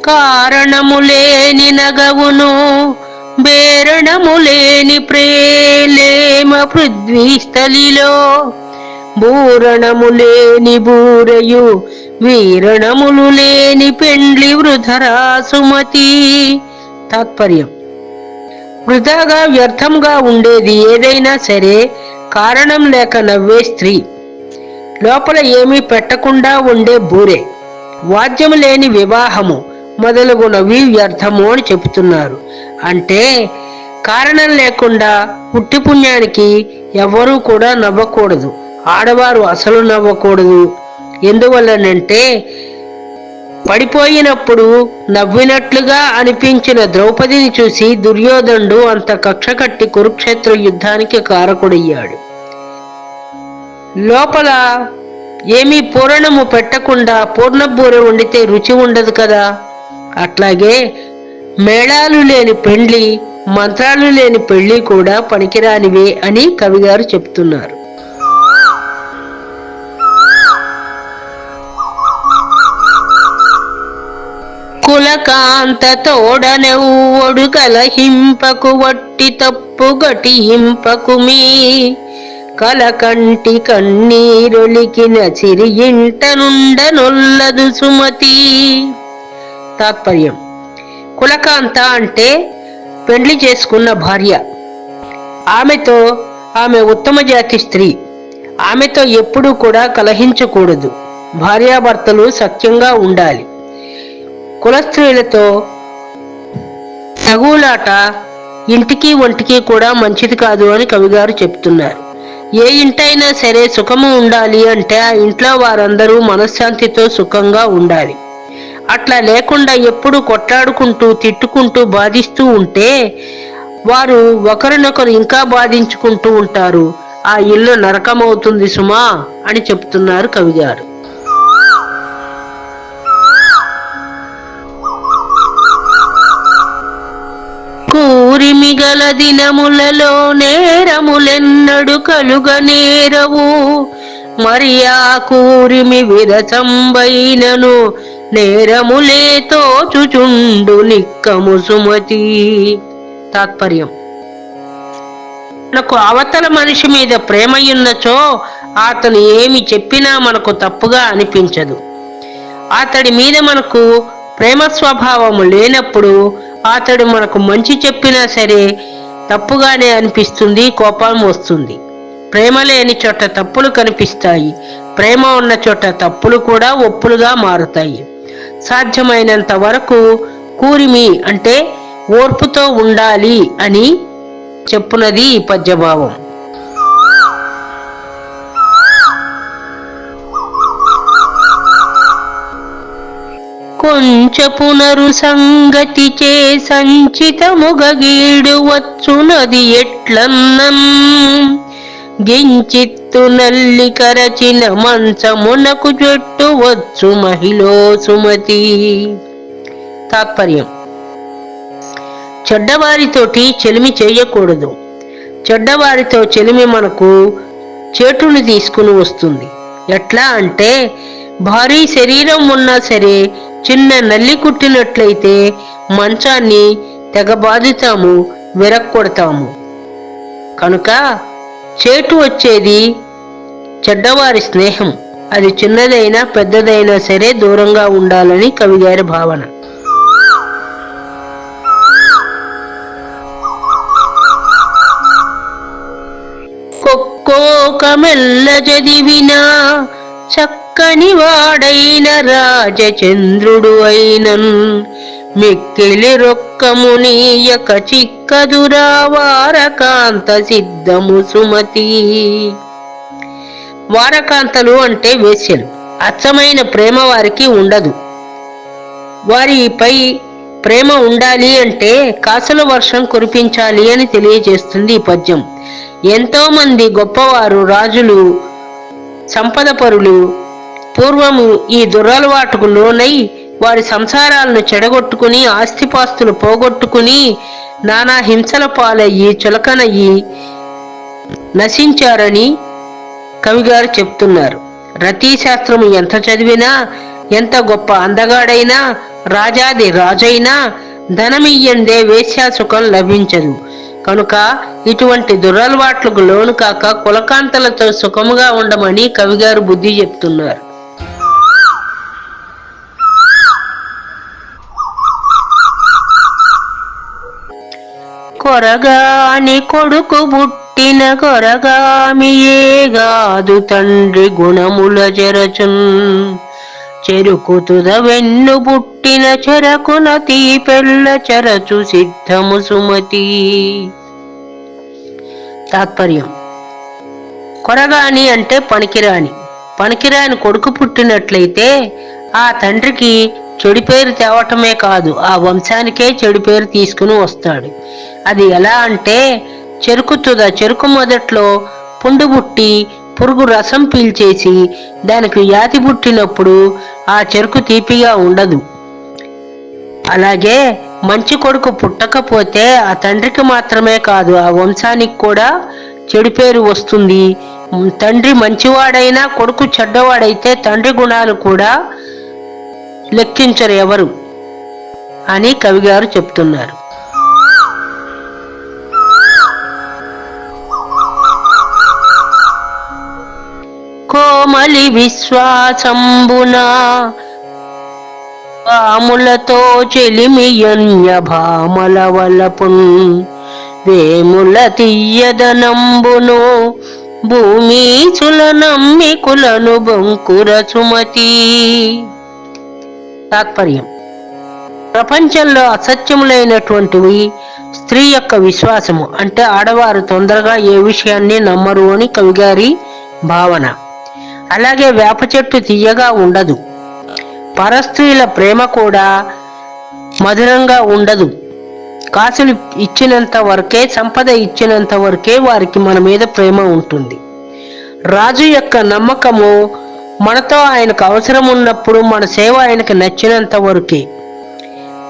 కారణములేని నగవును బేరణములేని ప్రేలేమ పృథ్వీస్థలిలో బూరణములేని బూరయు వీరణములు లేని పెండ్లి వృధరా సుమతి. తాత్పర్యం: వృధాగా వ్యర్థంగా ఉండేది ఏదైనా సరే కారణం లేక నవ్వే స్త్రీ, లోపల ఏమీ పెట్టకుండా ఉండే బూరె, వాద్యము లేని వివాహము మొదలగునవి వ్యర్థము అని చెబుతున్నారు. అంటే కారణం లేకుండా పుట్టి పుణ్యానికి ఎవరూ కూడా నవ్వకూడదు, ఆడవారు అసలు నవ్వకూడదు. ఎందువల్లనంటే పడిపోయినప్పుడు నవ్వినట్లుగా అనిపించిన ద్రౌపదిని చూసి దుర్యోధనుడు అంత కక్ష కట్టి కురుక్షేత్ర యుద్ధానికి కారకుడయ్యాడు. లోపల ఏమీ పూరణము పెట్టకుండా పూర్ణబూర వండితే రుచి ఉండదు కదా. అట్లాగే మేళాలు లేని పెండ్లి, మంత్రాలు లేని పెళ్లి కూడా పనికిరానివే అని కవిగారు చెప్తున్నారు. కులకాంత తోడనెవ్వడు కలహింపకు వట్టి తప్పు గటింపకుమీ కలకంటి కన్నీరొలికిన చిరి ఇంట నుండనొల్లదు సుమతి. తాత్పర్యం: కులకాంత అంటే పెండ్లి చేసుకున్న భార్య. ఆమె ఉత్తమ జాతి స్త్రీ. ఆమెతో ఎప్పుడూ కూడా కలహించకూడదు. భార్యాభర్తలు సఖ్యంగా ఉండాలి. కులస్త్రీలతో తగులాట ఇంటికి ఒంటికి కూడా మంచిది కాదు అని కవిగారు చెప్తున్నారు. ఏ ఇంటైనా సరే సుఖము ఉండాలి అంటే ఆ ఇంట్లో వారందరూ మనశ్శాంతితో సుఖంగా ఉండాలి. అట్లా లేకుండా ఎప్పుడు కొట్లాడుకుంటూ తిట్టుకుంటూ బాధిస్తూ ఉంటే వారు ఒకరినొకరు ఇంకా బాధించుకుంటూ ఉంటారు. ఆ ఇల్లు నరకమవుతుంది సుమా అని చెప్తున్నారు కవిగారు. కూరిమిగల దినములలో నేరములెన్నడు కలుగనేరవు మరి ఆ కూరిమి విరసంబైనను నేరములే తోచుచుండు నిక్కము సుమతి. తాత్పర్యం: మనకు అవతల మనిషి మీద ప్రేమయున్నచో అతను ఏమి చెప్పినా మనకు తప్పుగా అనిపించదు. అతడి మీద మనకు ప్రేమ స్వభావము లేనప్పుడు అతడు మనకు మంచి చెప్పినా సరే తప్పుగానే అనిపిస్తుంది, కోపం వస్తుంది. ప్రేమ లేని చోట తప్పులు కనిపిస్తాయి, ప్రేమ ఉన్న చోట తప్పులు కూడా ఒప్పులుగా మారుతాయి. సాధ్యమైనంత వరకు కూరిమి అంటే ఓర్పుతో ఉండాలి అని చెప్పునది ఈ పద్యభావం. కొంచెపునరు సంగతి చే సంచితముగీడు వచ్చునది ఎట్లన్నన్ గించిత్తు నల్లి కరచిన మంచమునకు చెట్టు వచ్చు మహిళో సుమతి. తాత్పర్యం: చెడ్డవారితోటి చెలిమి చేయకూడదు. చెడ్డవారితో చెలిమి మనకు చేటుని తీసుకుని వస్తుంది. ఎట్లా అంటే, భారీ శరీరం ఉన్నా సరే చిన్న నల్లి కుట్టినట్లయితే మంచాన్ని తెగబాదుతాము, విరక్కొడతాము. కనుక చేటు వచ్చేది చెడ్డవారి స్నేహం. అది చిన్నదైనా పెద్దదైనా సరే దూరంగా ఉండాలని కవిగారి భావన. కొక్కోకమెల్ల చదివినా చక్కని వాడైన రాజచంద్రుడు అయినన్ మిక్కిలి రొక్కమునీయక చిక్కదురా వారకాంత సిద్ధము సుమతి. వారకాంతలు అంటే వేశ్యలు. అచ్చమైన ప్రేమ వారికి ఉండదు. వారిపై ప్రేమ ఉండాలి అంటే కాసుల వర్షం కురిపించాలి అని తెలియజేస్తుంది ఈ పద్యం. ఎంతో మంది గొప్పవారు, రాజులు, సంపద పరులు పూర్వము ఈ దురలవాటుకు లోనై వారి సంసారాలను చెడగొట్టుకుని ఆస్తిపాస్తులు పోగొట్టుకుని నానా హింసల పాలయ్యి చులకనయ్యి నశించారని కవిగారు చెప్తున్నారు. రతీశాస్త్రము ఎంత చదివినా, ఎంత గొప్ప అందగాడైనా, రాజాది రాజైనా ధనమియ్యందే వేశ్యాసుఖం లభించదు. కనుక ఇటువంటి దురలవాట్లకు లోను కాక కులకాంతలతో సుఖముగా ఉండమని కవిగారు బుద్ధి చెప్తున్నారు. కొరగాని కొడుకు పుట్టిన కొరగామియేగాదు తండ్రి గుణముల చెరచున్ చెరుకు తుద వెన్ను పుట్టిన చెరకున తీపెళ్ళ చెరచు సిద్ధము సుమతి. తాత్పర్యం: కొరగాని అంటే పనికిరాని. పనికిరాని కొడుకు పుట్టినట్లయితే ఆ తండ్రికి చెడు పేరు తేవటమే కాదు, ఆ వంశానికే చెడు పేరు తీసుకుని వస్తాడు. అది ఎలా అంటే, చెరుకు మొదట్లో పుండు పుట్టి పురుగు రసం పీల్చేసి దానికి వ్యాధి పుట్టినప్పుడు ఆ చెరుకు తీపిగా ఉండదు. అలాగే మంచి కొడుకు పుట్టకపోతే ఆ తండ్రికి మాత్రమే కాదు, ఆ వంశానికి కూడా చెడు పేరు వస్తుంది. తండ్రి మంచివాడైనా కొడుకు చెడ్డవాడైతే తండ్రి గుణాలు కూడా లెక్కించరు ఎవరు అని కవిగారు చెప్తున్నారు. కోమలి విశ్వాసంబున భాములతో చెలిమియన్య భామల వలపున్ వేముల తీయదనంబును భూమి చులనమ్మి కులను బొంకుర సుమతి. తాత్పర్యం: ప్రపంచంలో అసత్యములైనటువంటివి స్త్రీ యొక్క విశ్వాసము. అంటే ఆడవారు తొందరగా ఏ విషయాన్ని నమ్మరు అని కవిగారి భావన. అలాగే వేప చెట్టు తీయగా ఉండదు. పరస్త్రీల ప్రేమ కూడా మధురంగా ఉండదు. కాసులు ఇచ్చినంత వరకే, సంపద ఇచ్చినంత వరకే వారికి మన మీద ప్రేమ ఉంటుంది. రాజు యొక్క నమ్మకము మనతో ఆయనకు అవసరం ఉన్నప్పుడు మన సేవ ఆయనకు నచ్చినంత వరకే.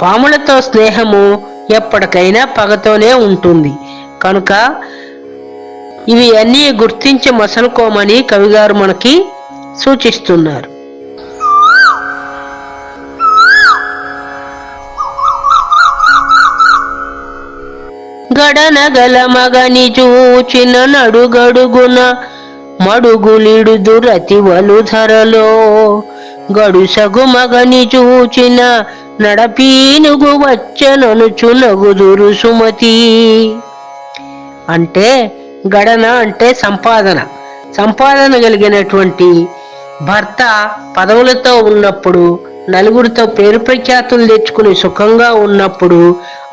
పాములతో స్నేహము ఎప్పటికైనా పగతోనే ఉంటుంది. కనుక ఇవి అన్నీ గుర్తించి మసలుకోమని కవిగారు మనకి సూచిస్తున్నారు. గడనగల మగని చూచిన నడుగడుగున మడుగులిడు దురతివలు ధరలో గడుసగు మగని చూచిన నడపీనుగు వచ్చననుచు నగుదురు సుమతి. అంటే గడన అంటే సంపాదన కలిగినటువంటి భర్త పదవులతో ఉన్నప్పుడు, నలుగురితో పేరు ప్రఖ్యాతులు తెచ్చుకుని సుఖంగా ఉన్నప్పుడు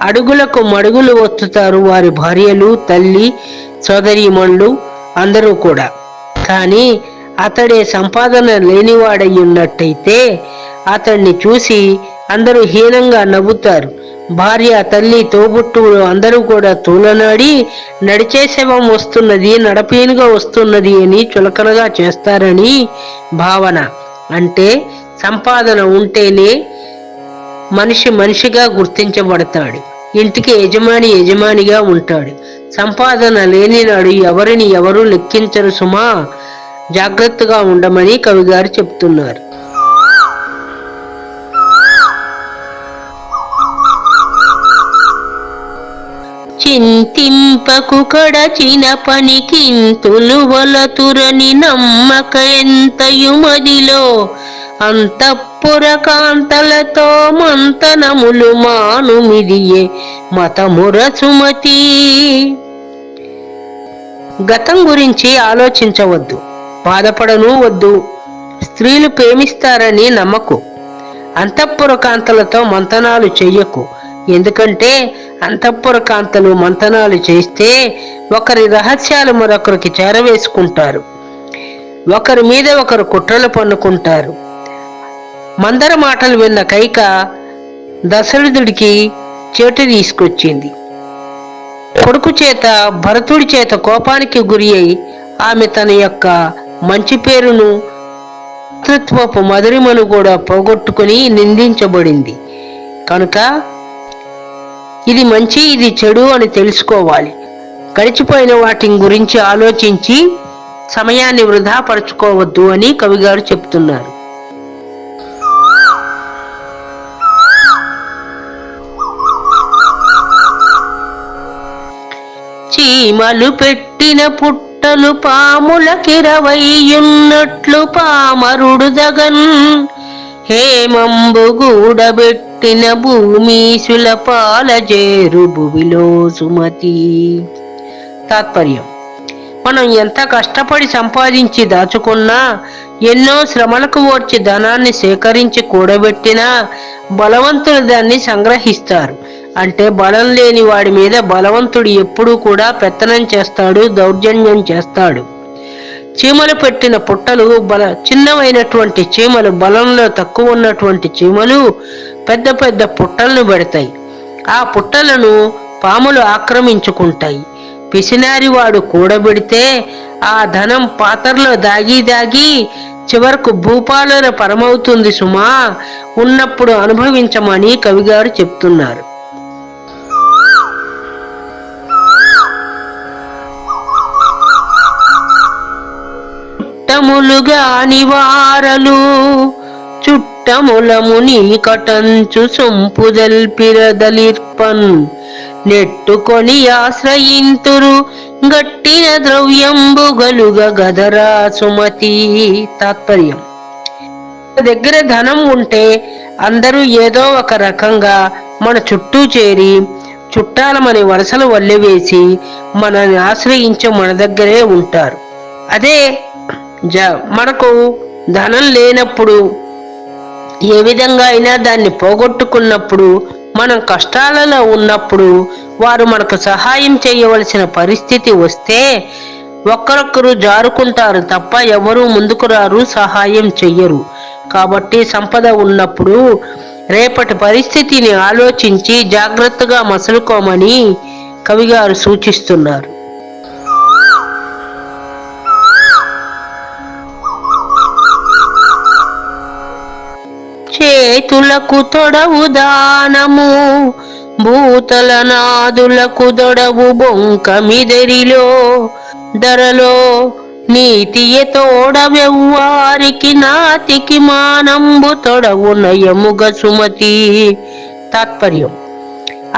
అడుగులకు మడుగులు ఒత్తుతారు వారి భార్యలు, తల్లి, సోదరీమణులు అందరూ కూడా. కానీ అతడే సంపాదన లేనివాడై ఉన్నట్టయితే అతన్ని చూసి అందరూ హీనంగా నవ్వుతారు. భార్య, తల్లి, తోబుట్టువులు అందరూ కూడా తూలనాడి నడిచే శవం వస్తున్నది, నడపీనుగా వస్తున్నది అని చులకనగా చేస్తారని భావన. అంటే సంపాదన ఉంటేనే మనిషిగా గుర్తించబడతాడు. ఇంటికి యజమానిగా ఉంటాడు. సంపాదన లేనినాడు ఎవరిని ఎవరు లెక్కించరు సుమా, జాగ్రత్తగా ఉండమని కవిగారు చెప్తున్నారు. చింతింపకు కడచిన పనికింతులు వలతురని నమ్మక ఎంతయు మదిలో, అంతఃపుర కాంతలతో మంతనములు మానుమిదియే మతముర సుమతి. గతం గురించి ఆలోచించవద్దు, బాధపడను వద్దు. స్త్రీలు ప్రేమిస్తారని నమ్మకు. అంతఃపుర కాంతలతో మంతనాలు చెయ్యకు. ఎందుకంటే అంతఃపుర కాంతలు మంతనాలు చేస్తే ఒకరి రహస్యాలు మరొకరికి చేరవేసుకుంటారు, ఒకరి మీద ఒకరు కుట్రలు పన్నుకుంటారు. మందర మాటలు విన్న కైక దశరథుడికి చేటు తీసుకొచ్చింది. కొడుకు చేత భరతుడి చేత కోపానికి గురి అయి ఆమె తన యొక్క మంచి పేరును, మాతృత్వపు మధురిమను కూడా పోగొట్టుకుని నిందించబడింది. కనుక ఇది మంచి, ఇది చెడు అని తెలుసుకోవాలి. గడిచిపోయిన వాటి గురించి ఆలోచించి సమయాన్ని వృధా పరుచుకోవద్దు అని కవిగారు చెప్తున్నారు. చీమలు పెట్టిన పుట్టలు పాములకిరవైయున్నట్లు పామరుడు దగన్, హేమంబు గూడబెట్టిన భూమీసుల పాలజేరు భువిలో సుమతి. తాత్పర్యం: మనం ఎంత కష్టపడి సంపాదించి దాచుకున్నా, ఎన్నో శ్రమలకు ఓర్చి ధనాన్ని సేకరించి కూడబెట్టినా బలవంతులు దాన్ని సంగ్రహిస్తారు. అంటే బలం లేని వాడి మీద బలవంతుడు ఎప్పుడూ కూడా పెత్తనం చేస్తాడు, దౌర్జన్యం చేస్తాడు. చీమలు పెట్టిన పుట్టలు చిన్నవైనటువంటి చీమలు, బలంలో తక్కువ ఉన్నటువంటి చీమలు పెద్ద పెద్ద పుట్టలను పెడతాయి. ఆ పుట్టలను పాములు ఆక్రమించుకుంటాయి. పిసినారి వాడు కూడబెడితే ఆ ధనం పాత్రలో దాగి చివరకు భూపాలన పరమవుతుంది సుమా. ఉన్నప్పుడు అనుభవించమని కవిగారు చెప్తున్నారు. చుట్టములుగాని వారలు చుట్టములముని కటంచు సొంపుదల్పిరదలిర్పన్, నెట్టుకొని ఆశ్రయింతురు గట్టిన ద్రవ్యంబు గలుగ గదరా సుమతి. తాత్పర్యం: దగ్గర ధనం ఉంటే అందరూ ఏదో ఒక రకంగా మన చుట్టూ చేరి చుట్టాలమని వరసలు వల్లెవేసి మనల్ని ఆశ్రయించి మన దగ్గరే ఉంటారు. అదే మనకు ధనం లేనప్పుడు, ఏ విధంగా అయినా దాన్ని పోగొట్టుకున్నప్పుడు, మనం కష్టాలలో ఉన్నప్పుడు వారు మనకు సహాయం చేయవలసిన పరిస్థితి వస్తే ఒక్కరొక్కరు జారుకుంటారు తప్ప ఎవరూ ముందుకు రారు, సహాయం చెయ్యరు. కాబట్టి సంపద ఉన్నప్పుడు రేపటి పరిస్థితిని ఆలోచించి జాగ్రత్తగా మసులుకోమని కవిగారు సూచిస్తున్నారు. చేతులకు తొడవు దానము, భూతల నాదులకు దొడవు బొంకమిదెరిలో, ధరలో నీతియ తోడవెవ్వారికి నాతికి మానంబు తొడవు నయముగ సుమతి. తాత్పర్యం: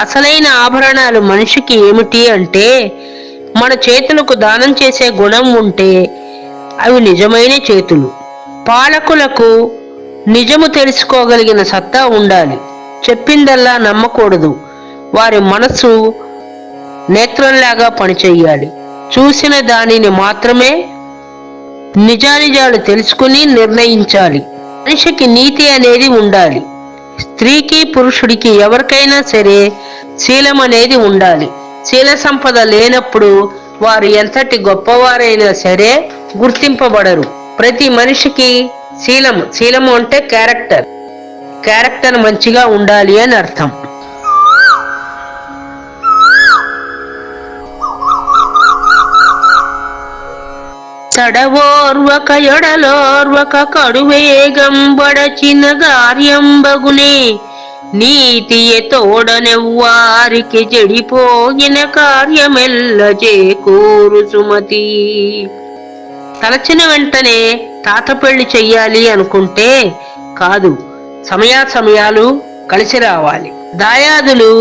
అసలైన ఆభరణాలు మనిషికి ఏమిటి అంటే, మన చేతులకు దానం చేసే గుణం ఉంటే అవి నిజమైన చేతులు. పాలకులకు నిజము తెలుసుకోగలిగిన సత్తా ఉండాలి. చెప్పిందల్లా నమ్మకూడదు. వారి మనసు నేత్రంలాగా పనిచేయాలి. చూసిన దానిని మాత్రమే నిజానిజాలు తెలుసుకుని నిర్ణయించాలి. మనిషికి నీతి అనేది ఉండాలి. స్త్రీకి పురుషుడికి ఎవరికైనా సరే శీలం అనేది ఉండాలి. శీల సంపద లేనప్పుడు వారు ఎంతటి గొప్పవారైనా సరే గుర్తింపబడరు. ప్రతి మనిషికి శీలము అంటే క్యారెక్టర్ మంచిగా ఉండాలి అని అర్థం. తడవోర్వక ఎడలోర్వక కడువేగం బడచిన గార్యంబగునే, నీతియే తోడనెవ్వారికి చెడిపోయిన కార్యమెల్ల చేకూరు సుమతి. తలచిన వెంటనే తాత పెళ్లి చెయ్యాలి అనుకుంటే కాదు, సమయాలు కలిసి రావాలి. దాయాదులు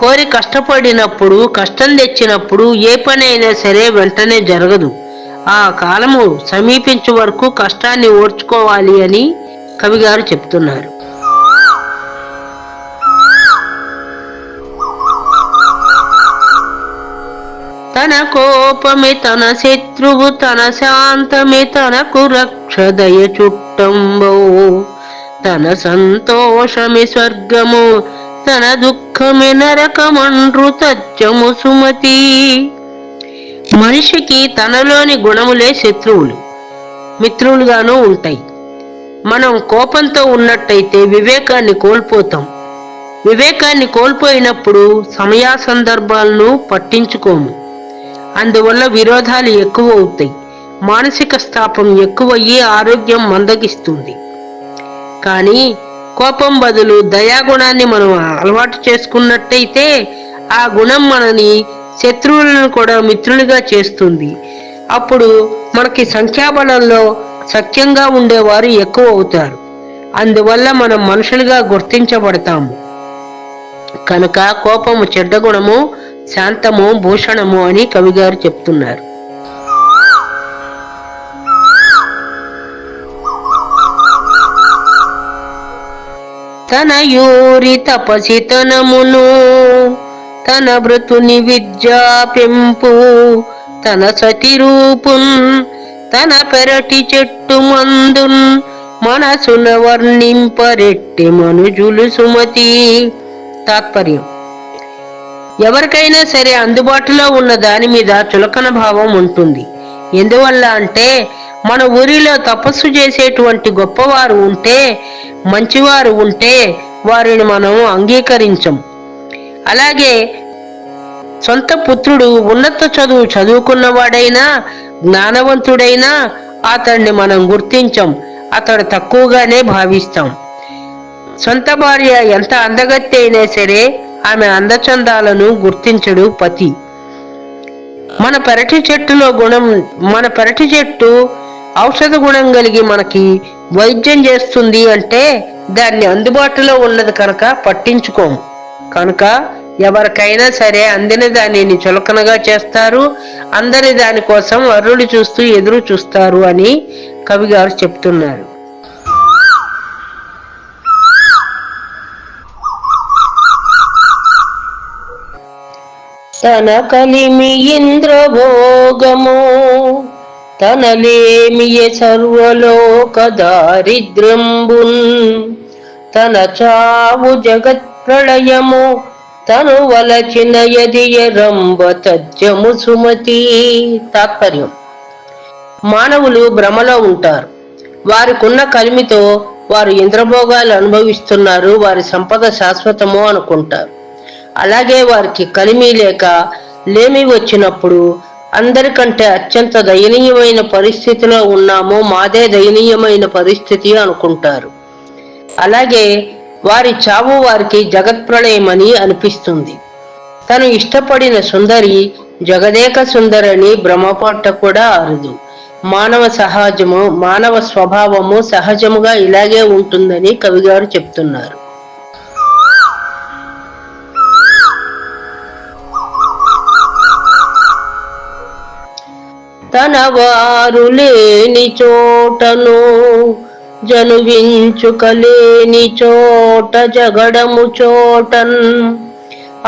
కోరి కష్టపడినప్పుడు, కష్టం తెచ్చినప్పుడు ఏ పనైనా సరే వెంటనే జరగదు. ఆ కాలము సమీపించే వరకు కష్టాన్ని ఓర్చుకోవాలి అని కవిగారు చెప్తున్నారు. తన కోపమే తన శత్రువు, తన శాంతమే తనకు రక్షదయ చుట్టంబో. తన సంతోషమే స్వర్గము, తన దుఃఖమే నరకమండ్రు తత్యము సుమతి. మనిషికి తనలోని గుణములే శత్రువులు, మిత్రులుగాను ఉంటాయి. మనం కోపంతో ఉన్నట్టయితే వివేకాన్ని కోల్పోతాం. వివేకాన్ని కోల్పోయినప్పుడు సమయ సందర్భాలను పట్టించుకోము. అందువల్ల విరోధాలు ఎక్కువ అవుతాయి, మానసిక స్థాపం ఎక్కువయ్యి ఆరోగ్యం మందగిస్తుంది. కానీ కోపం బదులు దయాగుణాన్ని మనం అలవాటు చేసుకున్నట్టయితే ఆ గుణం మనని శత్రువులను కూడా మిత్రులుగా చేస్తుంది. అప్పుడు మనకి సంఖ్యాబలంలో సఖ్యంగా ఉండేవారు ఎక్కువ అవుతారు. అందువల్ల మనం మనుషులుగా గుర్తించబడతాము. కనుక కోపము చెడ్డ గుణము, శాంతము భూషణము అని కవిగారు చెప్తున్నారు. తన యూరి తపసితనమును, తన బ్రతుని విద్యా పెంపు, తన సతి రూపున్, తన పెరటి చెట్టు మందున్, మనసున వర్ణింపరెట్టి మనుజులు సుమతి. తాత్పర్యం: ఎవరికైనా సరే అందుబాటులో ఉన్న దాని మీద చులకన భావం ఉంటుంది. ఎందువల్ల అంటే మన ఊరిలో తపస్సు చేసేటువంటి గొప్పవారు ఉంటే, మంచివారు ఉంటే వారిని మనం అంగీకరించం. అలాగే సొంత పుత్రుడు ఉన్నత చదువు చదువుకున్నవాడైనా, జ్ఞానవంతుడైనా అతన్ని మనం గుర్తించం, అతడు తక్కువగానే భావిస్తాం. సొంత భార్య ఎంత అందగత్తె అయినా సరే ఆమె అందచందాలను గుర్తించడు పతి. మన పెరటి చెట్టు ఔషధ గుణం కలిగి మనకి వైద్యం చేస్తుంది అంటే దాన్ని అందుబాటులో ఉన్నది కనుక పట్టించుకోము. కనుక ఎవరికైనా సరే అందిన దానిని చులకనగా చేస్తారు, అందరి దానికోసం అర్రులు చూస్తూ ఎదురు చూస్తారు అని కవిగారు చెప్తున్నారు. తన కలిమి ఇంద్రభోగము, తనలేమియ సర్వలోక దారిద్ర్యంబున్, తన చావు జగత్ ప్రళయము, తను వలచిన యదియ రంభ తజ్జము సుమతి. తాత్పర్యం: మానవులు భ్రమలో ఉంటారు. వారికున్న కలిమితో వారు ఇంద్రభోగాలు అనుభవిస్తున్నారు, వారి సంపద శాశ్వతము అనుకుంటారు. అలాగే వారికి కలిమి లేక లేమి వచ్చినప్పుడు అందరికంటే అత్యంత దయనీయమైన పరిస్థితిలో ఉన్నాము, మాదే దయనీయమైన పరిస్థితి అనుకుంటారు. అలాగే వారి చావు వారికి జగత్ప్రళయమని అనిపిస్తుంది. తను ఇష్టపడిన సుందరి జగదేక సుందరని భ్రమపట్ట కూడా అరుదు. మానవ స్వభావము సహజముగా ఇలాగే ఉంటుందని కవిగారు చెప్తున్నారు. తన వారు లేని చోటను జనువించుకలేని చోట జగడము చోటన్,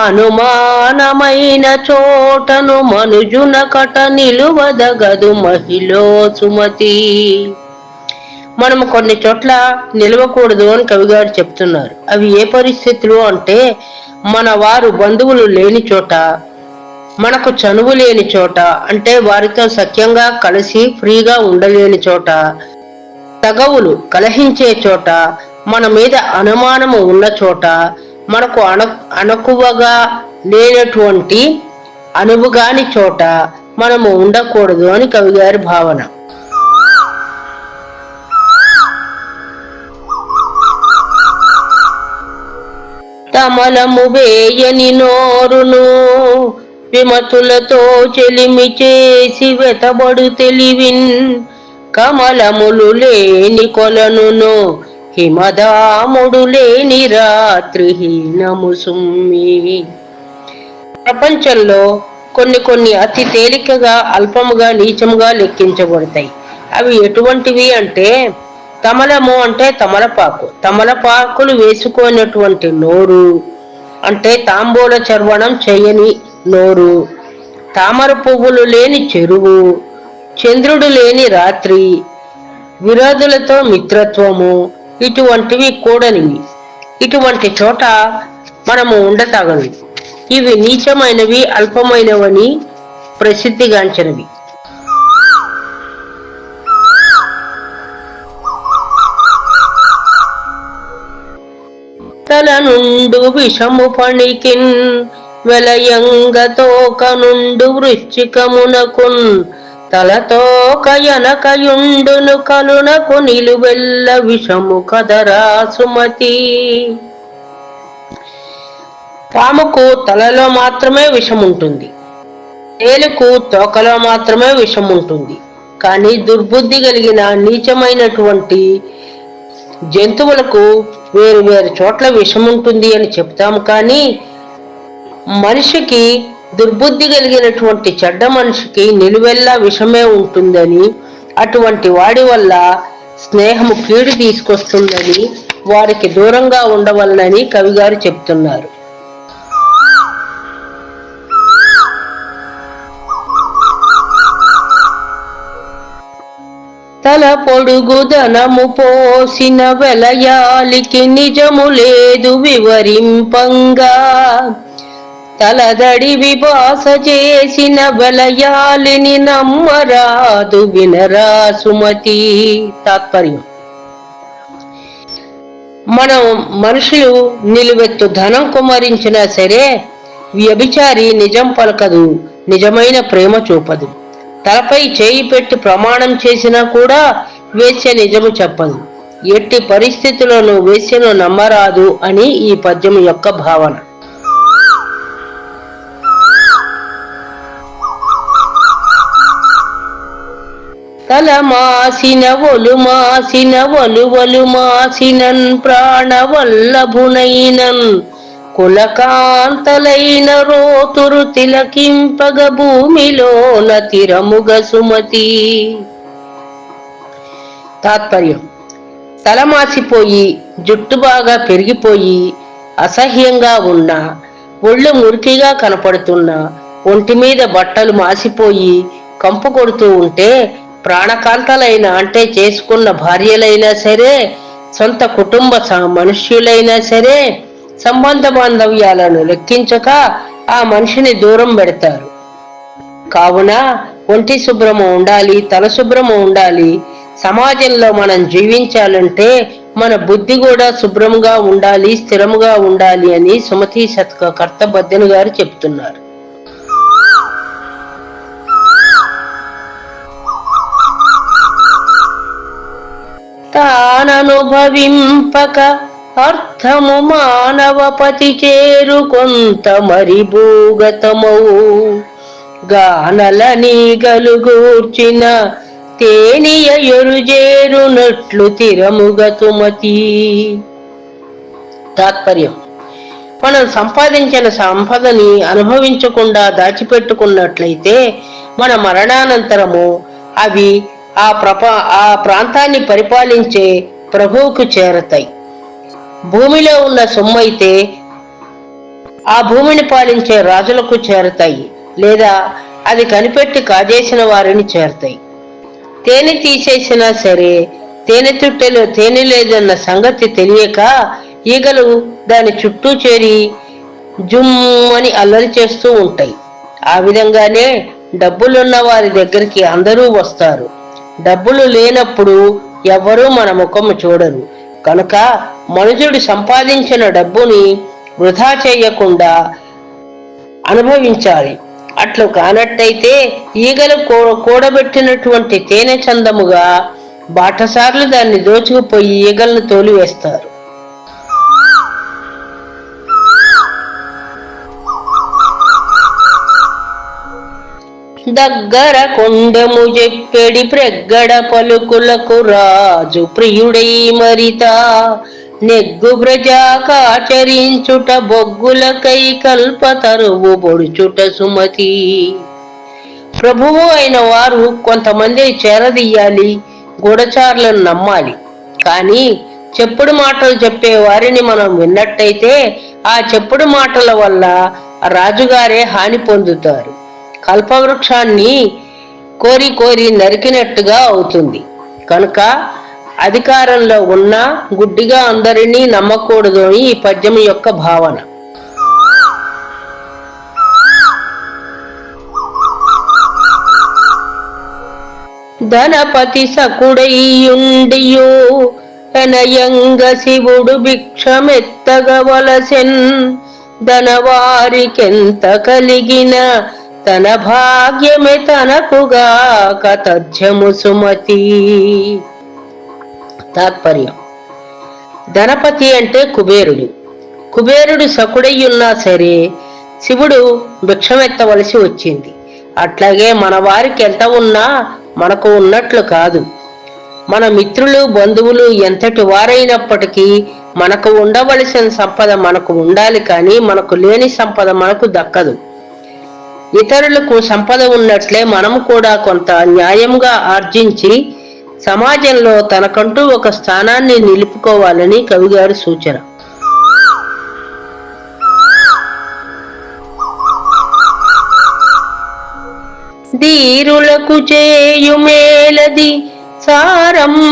అనుమానమైన చోటను మనుజున కట నిలువదగదు మహిళో సుమతి. మనము కొన్ని చోట్ల నిలవకూడదు అని కవిగారు చెప్తున్నారు. అవి ఏ పరిస్థితులు అంటే, మన వారు బంధువులు లేని చోట, మనకు చనువు లేని చోట, అంటే వారితో సఖ్యంగా కలిసి ఫ్రీగా ఉండలేని చోట, తగవులు కలహించే చోట, మన మీద అనుమానము ఉన్న చోట, మనకు అణకువగా లేనటువంటి అనువుగాని చోట మనము ఉండకూడదు అని కవిగారి భావన. కమలము వేయని నోరును విమతులతో చెలిమి చేసి వెతబడు తెలివిన్ కమలములు లేని కొలనును హిమదాముడు లేని రాత్రి హీనము సుమ్మి. ప్రపంచంలో కొన్ని అతి తేలికగా అల్పముగా నీచముగా లెక్కించబడతాయి. అవి ఎటువంటివి అంటే, కమలము అంటే తమలపాకు, తమలపాకులు వేసుకున్నటువంటి నోరు అంటే తాంబూల చర్వణం చేయని నోరు, తామర పువ్వులు లేని చెరువు, చంద్రుడు లేని రాత్రి, విరోధులతో మిత్రత్వము, ఇటువంటివి కూడనివి. ఇటువంటి చోట మనము ఉండతగదు. ఇవి నీచమైనవి, అల్పమైనవని ప్రసిద్ధిగాంచినవి. తల నుండు విషము పణికిన్ వెలయంగతో కనుండు వృశ్చికమునకున్ తలతో కయనకయుండును కలునకు నిలువెల్ల విషము కదరా సుమతి. పాముకు తలలో మాత్రమే విషం ఉంటుంది, తేలుకు తోకలో మాత్రమే విషం ఉంటుంది. కానీ దుర్బుద్ధి కలిగిన నీచమైనటువంటి జంతువులకు వేరు వేరు చోట్ల విషం ఉంటుంది అని చెప్తాము. కానీ మనిషికి, దుర్బుద్ధి కలిగినటువంటి చెడ్డ మనిషికి నిలువెల్లా విషమే ఉంటుందని, అటువంటి వాడి వల్ల స్నేహము కీడు తీసుకొస్తుందని, వారికి దూరంగా ఉండవలనని కవిగారు చెప్తున్నారు. తల పొడుగు ధనము పోసిన వెలయాలికి నిజము లేదు వివరింపంగా, తలదడి విభాస చేసిన వెలయాలిని నమ్మరాదు వినరా సుమతి. తాత్పర్యం: మనం మనుషులు నిలువెత్తు ధనం కుమరించినా సరే వ్యభిచారి నిజం పలకదు, నిజమైన ప్రేమ చూపదు. తలపై చేయి పెట్టి ప్రమాణం చేసినా కూడా వేశ్య నిజము చెప్పదు. ఎట్టి పరిస్థితులను వేశ్యను నమ్మరాదు అని ఈ పద్యం యొక్క భావన. తల మాసిన ఒలు మాసిన ఒలు మాసినన్ ప్రాణవల్లభునైనన్ కులకాంతలైన రోతురు తిలకింపగ భూమిలోన తిరముగ సుమతి. తాత్పర్యం: తలమాసిపోయి జుట్టు బాగా పెరిగిపోయి అసహ్యంగా ఉన్న, ఒళ్ళు మురికిగా కనపడుతున్న, ఒంటి మీద బట్టలు మాసిపోయి కంపు కొడుతూ ఉంటే ప్రాణకాంతలైన అంటే చేసుకున్న భార్యలైనా సరే, సొంత కుటుంబ మనుష్యులైనా సరే సంబంధ బాంధవ్యాలను లెక్కించక ఆ మనిషిని దూరం పెడతారు. కావున ఒంటి శుభ్రము ఉండాలి, తల శుభ్రము ఉండాలి. సమాజంలో మనం జీవించాలంటే మన బుద్ధి కూడా శుభ్రంగా ఉండాలి, స్థిరముగా ఉండాలి అని సుమతి శతక కర్త బద్దెను గారు చెప్తున్నారు. తాననుభవింపక అర్థము మానవపతి చేరు కొంత మరి భూగతమౌ గానల నీగలుగూర్చిన తేనియ ఎరుజేరునట్లు తిరముగతుమతి. తాత్పర్యం: మనం సంపాదించిన సంపదని అనుభవించకుండా దాచిపెట్టుకున్నట్లయితే మన మరణానంతరము అవి ఆ ప్రాంతాన్ని పరిపాలించే ప్రభువుకు చేరతాయి. భూమిలో ఉన్న సొమ్మైతే ఆ భూమిని పాలించే రాజులకు చేరతాయి, లేదా అది కనిపెట్టి కాజేసిన వారిని చేరతాయి. తేనె తీసేసినా సరే తేనె తుట్టెలో తేనె లేదన్న సంగతి తెలియక ఈగలు దాని చుట్టూ చేరి జుమ్మని అల్లరి చేస్తూ ఉంటాయి. ఆ విధంగానే డబ్బులున్న వారి దగ్గరికి అందరూ వస్తారు. డబ్బులు లేనప్పుడు ఎవ్వరూ మన ముఖము చూడరు. కనుక మనుషుడు సంపాదించిన డబ్బుని వృధా చేయకుండా అనుభవించాలి. అట్లు కానట్టయితే ఈగలు కూడబెట్టినటువంటి తేనె చందముగా బాటసార్లు దాన్ని దోచుకుపోయి ఈగలను తోలివేస్తారు. దగ్గర కొండము చెప్పెడి ప్రగ్గడ పలుకులకు రాజు ప్రియుడై మరిత నెగ్గు ప్రజాకాచరించుట బొగ్గులకై కల్పతరువు పొడుచుట సుమతి. ప్రభువు అయిన వారు కొంతమందిని చేరదీయాలి, గూఢచారులను నమ్మాలి. కానీ చెప్పుడు మాటలు చెప్పే వారిని మనం విన్నట్టయితే ఆ చెప్పుడు మాటల వల్ల రాజుగారే హాని పొందుతారు. కల్పవృక్షాన్ని కోరి కోరి నరికినట్టుగా అవుతుంది. కనుక అధికారంలో ఉన్నా గుడ్డిగా అందరినీ నమ్మకూడదు అని ఈ పద్యం యొక్క భావన. ధనపతి సకుడైయుండియు అనయంగ శివుడు భిక్షమెత్తగవలసెన్ ధనవారికెంత కలిగిన తన భాగ్యమే తనకుగా కథ్యము సుమతి. తాత్పర్యం: ధనపతి అంటే కుబేరుడు. కుబేరుడు సకుడయ్యున్నా సరే శివుడు భిక్షమెత్తవలసి వచ్చింది. అట్లాగే మన వారికి ఎంత ఉన్నా మనకు ఉన్నట్లు కాదు. మన మిత్రులు బంధువులు ఎంతటి వారైనప్పటికీ మనకు ఉండవలసిన సంపద మనకు ఉండాలి, కానీ మనకు లేని సంపద మనకు దక్కదు. ఇతరులకు సంపద ఉన్నట్లే మనము కూడా కొంత న్యాయంగా ఆర్జించి సమాజంలో తనకంటూ ఒక స్థానాన్ని నిలుపుకోవాలని కవిగారి సూచన. ధీరులకు చేయుమేలది సారంబగునారికేళ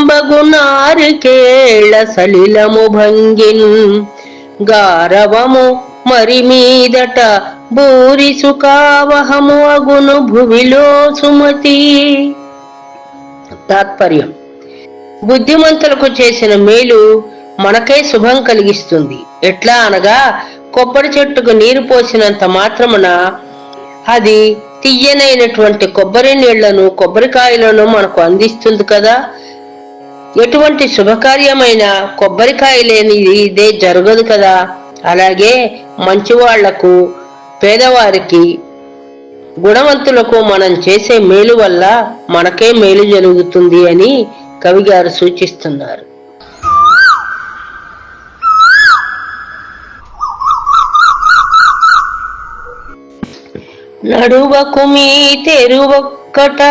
సలిలము భంగిన్ గారవము మరి మీదట బూరి సుఖావహము అగును భువిలో సుమతి. తాత్పర్యం: బుద్ధిమంతులకు చేసిన మేలు మనకై శుభం కలిగిస్తుంది. ఎట్లా అనగా కొబ్బరి చెట్టుకు నీరు పోసినంత మాత్రమున అది తియ్యనైనటువంటి కొబ్బరి నీళ్లను కొబ్బరికాయలను మనకు అందిస్తుంది కదా. ఎటువంటి శుభకార్యమైన కొబ్బరికాయ లేనిది ఇదే జరగదు కదా. అలాగే మంచివాళ్లకు, పేదవారికి, గుణవంతులకు మనం చేసే మేలు వల్ల మనకే మేలు జరుగుతుంది అని కవిగారు సూచిస్తున్నారు. నడువకు మీ తెరువొక్కట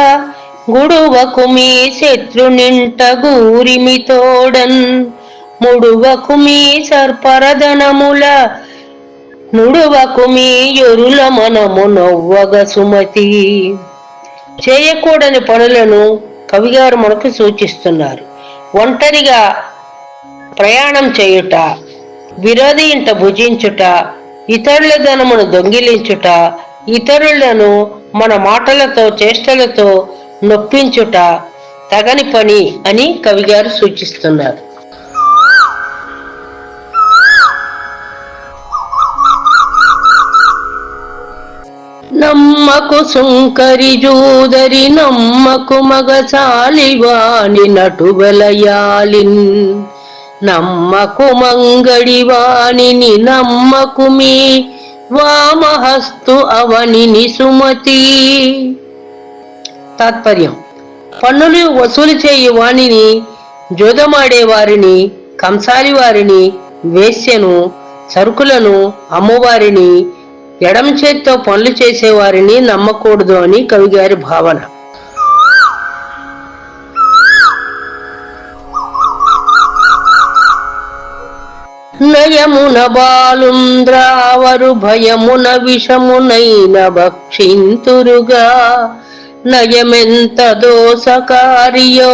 గుడువకు మీ శత్రునింట గూరిమి తోడన్ ముడువకు మీ సర్పరదనముల నుడువకు మీ ఎరుల మనము నవ్వగ సుమతి. చేయకూడని పనులను కవిగారు మనకు సూచిస్తున్నారు. ఒంటరిగా ప్రయాణం చేయుట, విరోధి ఇంట భుజించుట, ఇతరుల ధనమును దొంగిలించుట, ఇతరులను మన మాటలతో చేష్టలతో నొప్పించుట తగని పని అని కవిగారు సూచిస్తున్నారు. నమ్మకు సుంకరి జూదరి నమ్మకు మగసాలివాణి నటువలయాలిన్ నమ్మకు మంగడివాణిని నమ్మకు మీ వామహస్తు అవనిని సుమతి. తాత్పర్యం: పన్నులు వసూలు చేయు వాణిని, జోదమాడే వారిని, కంసాలి వారిని, వేశ్యను, సరుకులను అమ్మువారిని, ఎడమ చేత్తో పనులు చేసేవారిని నమ్మకూడదు అని కవిగారి భావన. నయమున బాలుంద్రావరు భయమున విషమునైన భక్షింతురుగా నయమెంత దోసకారియో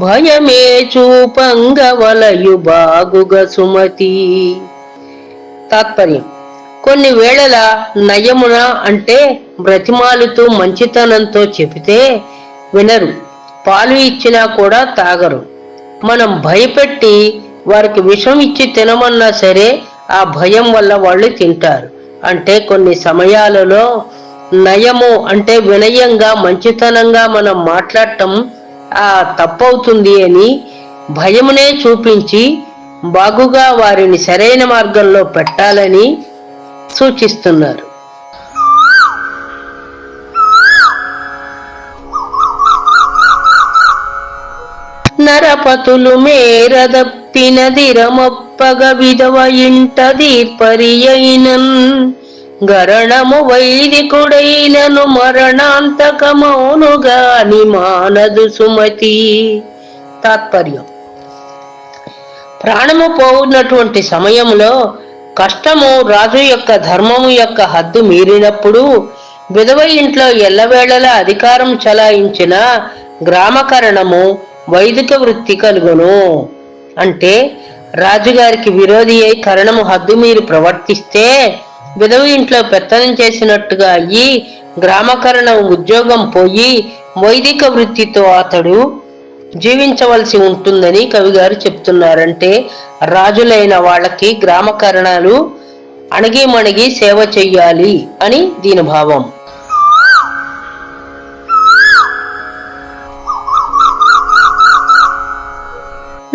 భయమే చూపంగవలయు బాగుగ సుమతి. తాత్పర్యం: కొన్ని వేళల నయమున అంటే బ్రతిమాలుతూ మంచితనంతో చెబితే వినరు, పాలు ఇచ్చినా కూడా తాగరు. మనం భయపెట్టి వారికి విషం ఇచ్చి తినమన్నా సరే ఆ భయం వల్ల వాళ్ళు తింటారు. అంటే కొన్ని సమయాలలో నయము అంటే వినయంగా మంచితనంగా మనం మాట్లాడటం తప్పవుతుంది అని భయమునే చూపించి బాగుగా వారిని సరైన మార్గంలో పెట్టాలని సూచిస్తున్నారు. నరపతులు మేరదప్పినదిరమొప్పగ విధవ ఇంట దీర్పరియైనన్ గరణము వైదికుడైనను మరణాంతకమౌనుగాని మానదు సుమతి. తాత్పర్యం: ప్రాణము పోవున్నటువంటి సమయంలో కష్టము రాజు యొక్క ధర్మము యొక్క హద్దు మీరినప్పుడు విధవ ఇంట్లో ఎల్లవేళలా అధికారం చలాయించిన గ్రామకరణము వైదిక వృత్తి కలుగును. అంటే రాజుగారికి విరోధి అయి కరణము హద్దు మీరు ప్రవర్తిస్తే విధవ ఇంట్లో పెత్తనం చేసినట్టుగా అయ్యి గ్రామకరణం ఉద్యోగం పోయి వైదిక వృత్తితో అతడు జీవించవలసి ఉంటుందని కవిగారు చెప్తున్నారంటే రాజులైన వాళ్ళకి గ్రామకరణాలు అణగిమణిగి సేవ చెయ్యాలి అని దీని భావం.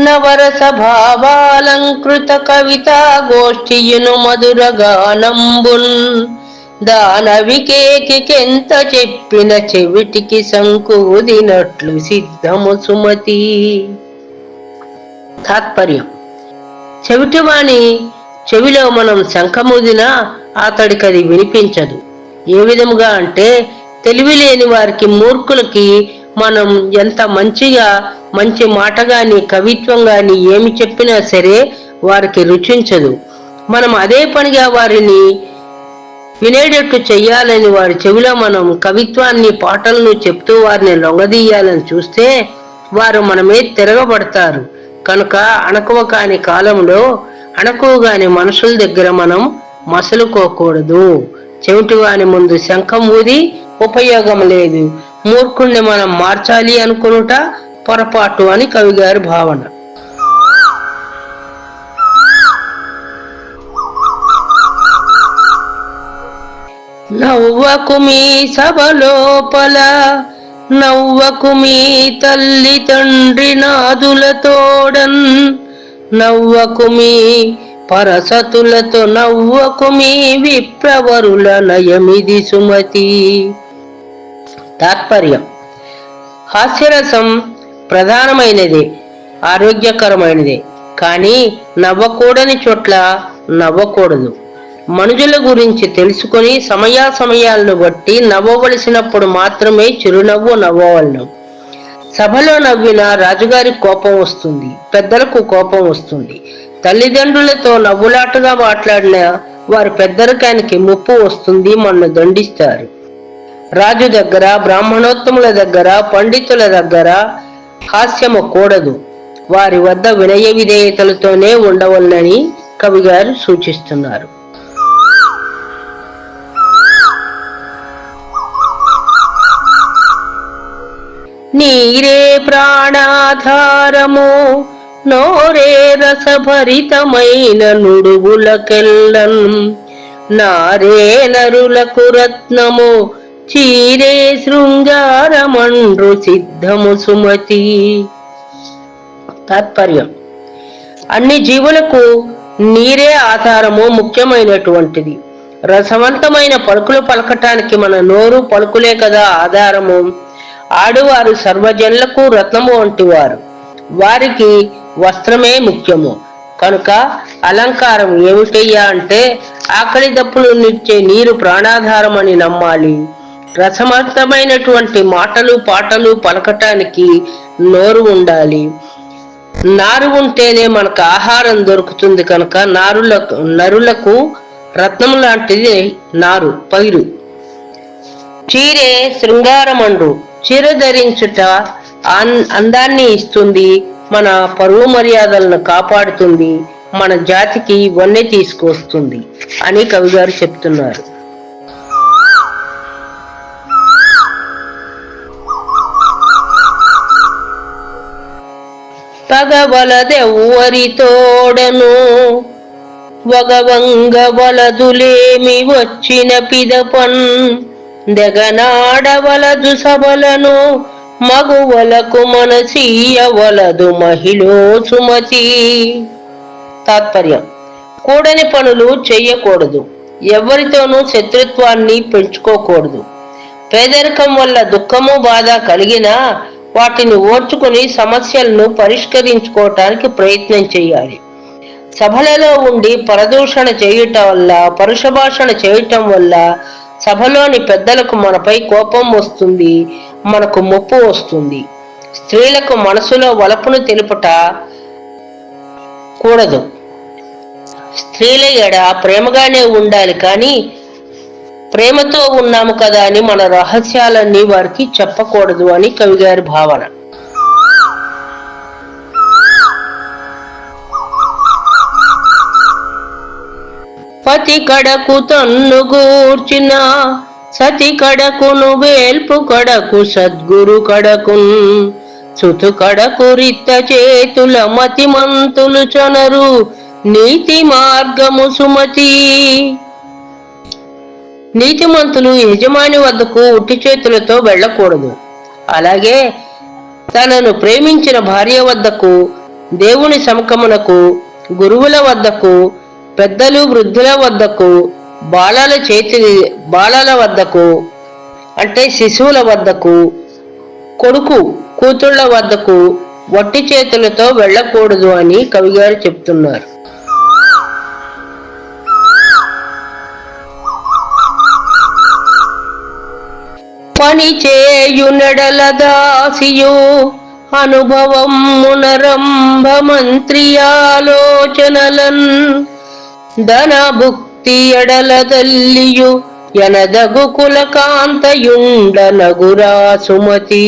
నవరస భావాలంకృత కవితా గోష్ఠియును మధుర గానంబున్ దానవికేకికెంత చెప్పిన చెవిటికి సంకూదినట్లు సిద్ధము సుమతి. తాత్పర్యం: చెవిటివాణి చెవిలో మనం శంఖముదినా అతడికి అది వినిపించదు. ఏ విధముగా అంటే తెలివి లేని వారికి, మూర్ఖులకి మనం ఎంత మంచి మాట గాని కవిత్వం గాని ఏమి చెప్పినా సరే వారికి రుచించదు. మనం అదే పనిగా వారిని వినేటట్టు చెయ్యాలని వారి చెవిలో మనం కవిత్వాన్ని, పాటలను చెప్తూ వారిని లొంగదీయాలని చూస్తే వారు మనమే తిరగబడతారు. కనుక అణకువ కాని కాలంలో అణకువగాని మనుషుల దగ్గర మనం మసలుకోకూడదు. చెవిటివాని ముందు శంఖం ఊది ఉపయోగం లేదు. మూర్ఖుణ్ణి మనం మార్చాలి అనుకునుట పొరపాటు అని కవిగారి భావన. నవ్వకుమీ సభలోపల నవ్వకుమీ తల్లి తండ్రి నాదులతోడన్ నవ్వకుమీ పరసతులతో నవ్వకుమీ విప్రవరుల నయమిది సుమతి. తాత్పర్యం: హాస్యరసం ప్రధానమైనదే, ఆరోగ్యకరమైనదే. కానీ నవ్వకూడని చోట్ల నవ్వకూడదు. మనుషుల గురించి తెలుసుకొని సమయాలను బట్టి నవ్వవలసినప్పుడు మాత్రమే చిరునవ్వు నవ్వవలను. సభలో నవ్విన రాజుగారికి కోపం వస్తుంది, పెద్దలకు కోపం వస్తుంది. తల్లిదండ్రులతో నవ్వులాటగా మాట్లాడిన వారి పెద్దరికానికి ముప్పు వస్తుంది, మనను దండిస్తారు. రాజు దగ్గర, బ్రాహ్మణోత్తముల దగ్గర, పండితుల దగ్గర హాస్యము కూడదు. వారి వద్ద వినయ విధేయతలతోనే ఉండవలనని కవిగారు సూచిస్తున్నారు. నీరే ప్రాణాధారము నోరే రసభరితమైన నుడుగులకెల్లన్ నారే నరులకు రత్నము చీరే శృంగారమండ్రు సిద్ధము సుమతి. తాత్పర్యం: అన్ని జీవులకు నీరే ఆధారము ముఖ్యమైనటువంటిది. రసవంతమైన పలుకులు పలకటానికి మన నోరు, పలుకులే కదా ఆధారము. ఆడువారు సర్వజనులకు రత్నము వంటివారు. వారికి వస్త్రమే ముఖ్యము. కనుక అలంకారం ఏమిటయ్యా అంటే ఆకలి దప్పులు నిచ్చే నీరు ప్రాణాధారం అని నమ్మాలి. రసవంతమైనటువంటి మాటలు, పాటలు పలకటానికి నోరు ఉండాలి. నారు ఉంటేనే మనకు ఆహారం దొరుకుతుంది. కనుక నరులకు రత్నం లాంటిది నారు, పైరు. చీరే శృంగారమండు, చీర ధరించుట అందాన్ని ఇస్తుంది, మన పరువు మర్యాదలను కాపాడుతుంది, మన జాతికి వన్నె తీసుకొస్తుంది అని కవిగారు చెప్తున్నారు. పగవలదెవ్వరితోడను వగవంగ వలదులేమి వచ్చిన పిదపన్ దెగనాడవలదు సబలను మగువలకు మనసీయవలదు మహిళో సుమతి. తాత్పర్యం: కూడని పనులు చెయ్యకూడదు. ఎవరితోనూ శత్రుత్వాన్ని పెంచుకోకూడదు. పేదరికం వల్ల దుఃఖము, బాధ కలిగినా వాటిని ఓర్చుకుని సమస్యలను పరిష్కరించుకోవటానికి ప్రయత్నం చేయాలి. సభలలో ఉండి పరదూషణ చేయటం వల్ల, పరుష భాషణ చేయటం వల్ల సభలోని పెద్దలకు మనపై కోపం వస్తుంది, మనకు ముప్పు వస్తుంది. స్త్రీలకు మనసులో వలపును తెలుపట కూడదు. స్త్రీల ఎడ ప్రేమగానే ఉండాలి, కానీ ప్రేమతో ఉన్నాము కదా అని మన రహస్యాలన్నీ వారికి చెప్పకూడదు అని కవిగారి భావన. పతి కడకు తన్ను గూర్చిన సతి కడకును వేల్పు కడకు సద్గురు కడకున్ సుతు కడకు రిత్త చేతుల మతిమంతులు చొనరు నీతి మార్గము సుమతి. నీతిమంతులు యజమాని వద్దకు ఉట్టి చేతులతో వెళ్ళకూడదు. అలాగే తనను ప్రేమించిన భార్య వద్దకు, దేవుని సముఖమునకు, గురువుల వద్దకు, పెద్దలు వృద్ధుల వద్దకు, బాలల వద్దకు అంటే శిశువుల వద్దకు, కొడుకు కూతుళ్ల వద్దకు వట్టి చేతులతో వెళ్ళకూడదు అని కవిగారు చెప్తున్నారు. పని చేయునెడల దాసియు అనుభవం మునరంభ మంత్రి ఆలోచనలన్ ధన భుక్తి ఎడల తల్లియు ఎనదగు కులకాంతయుండ నగురా సుమతి.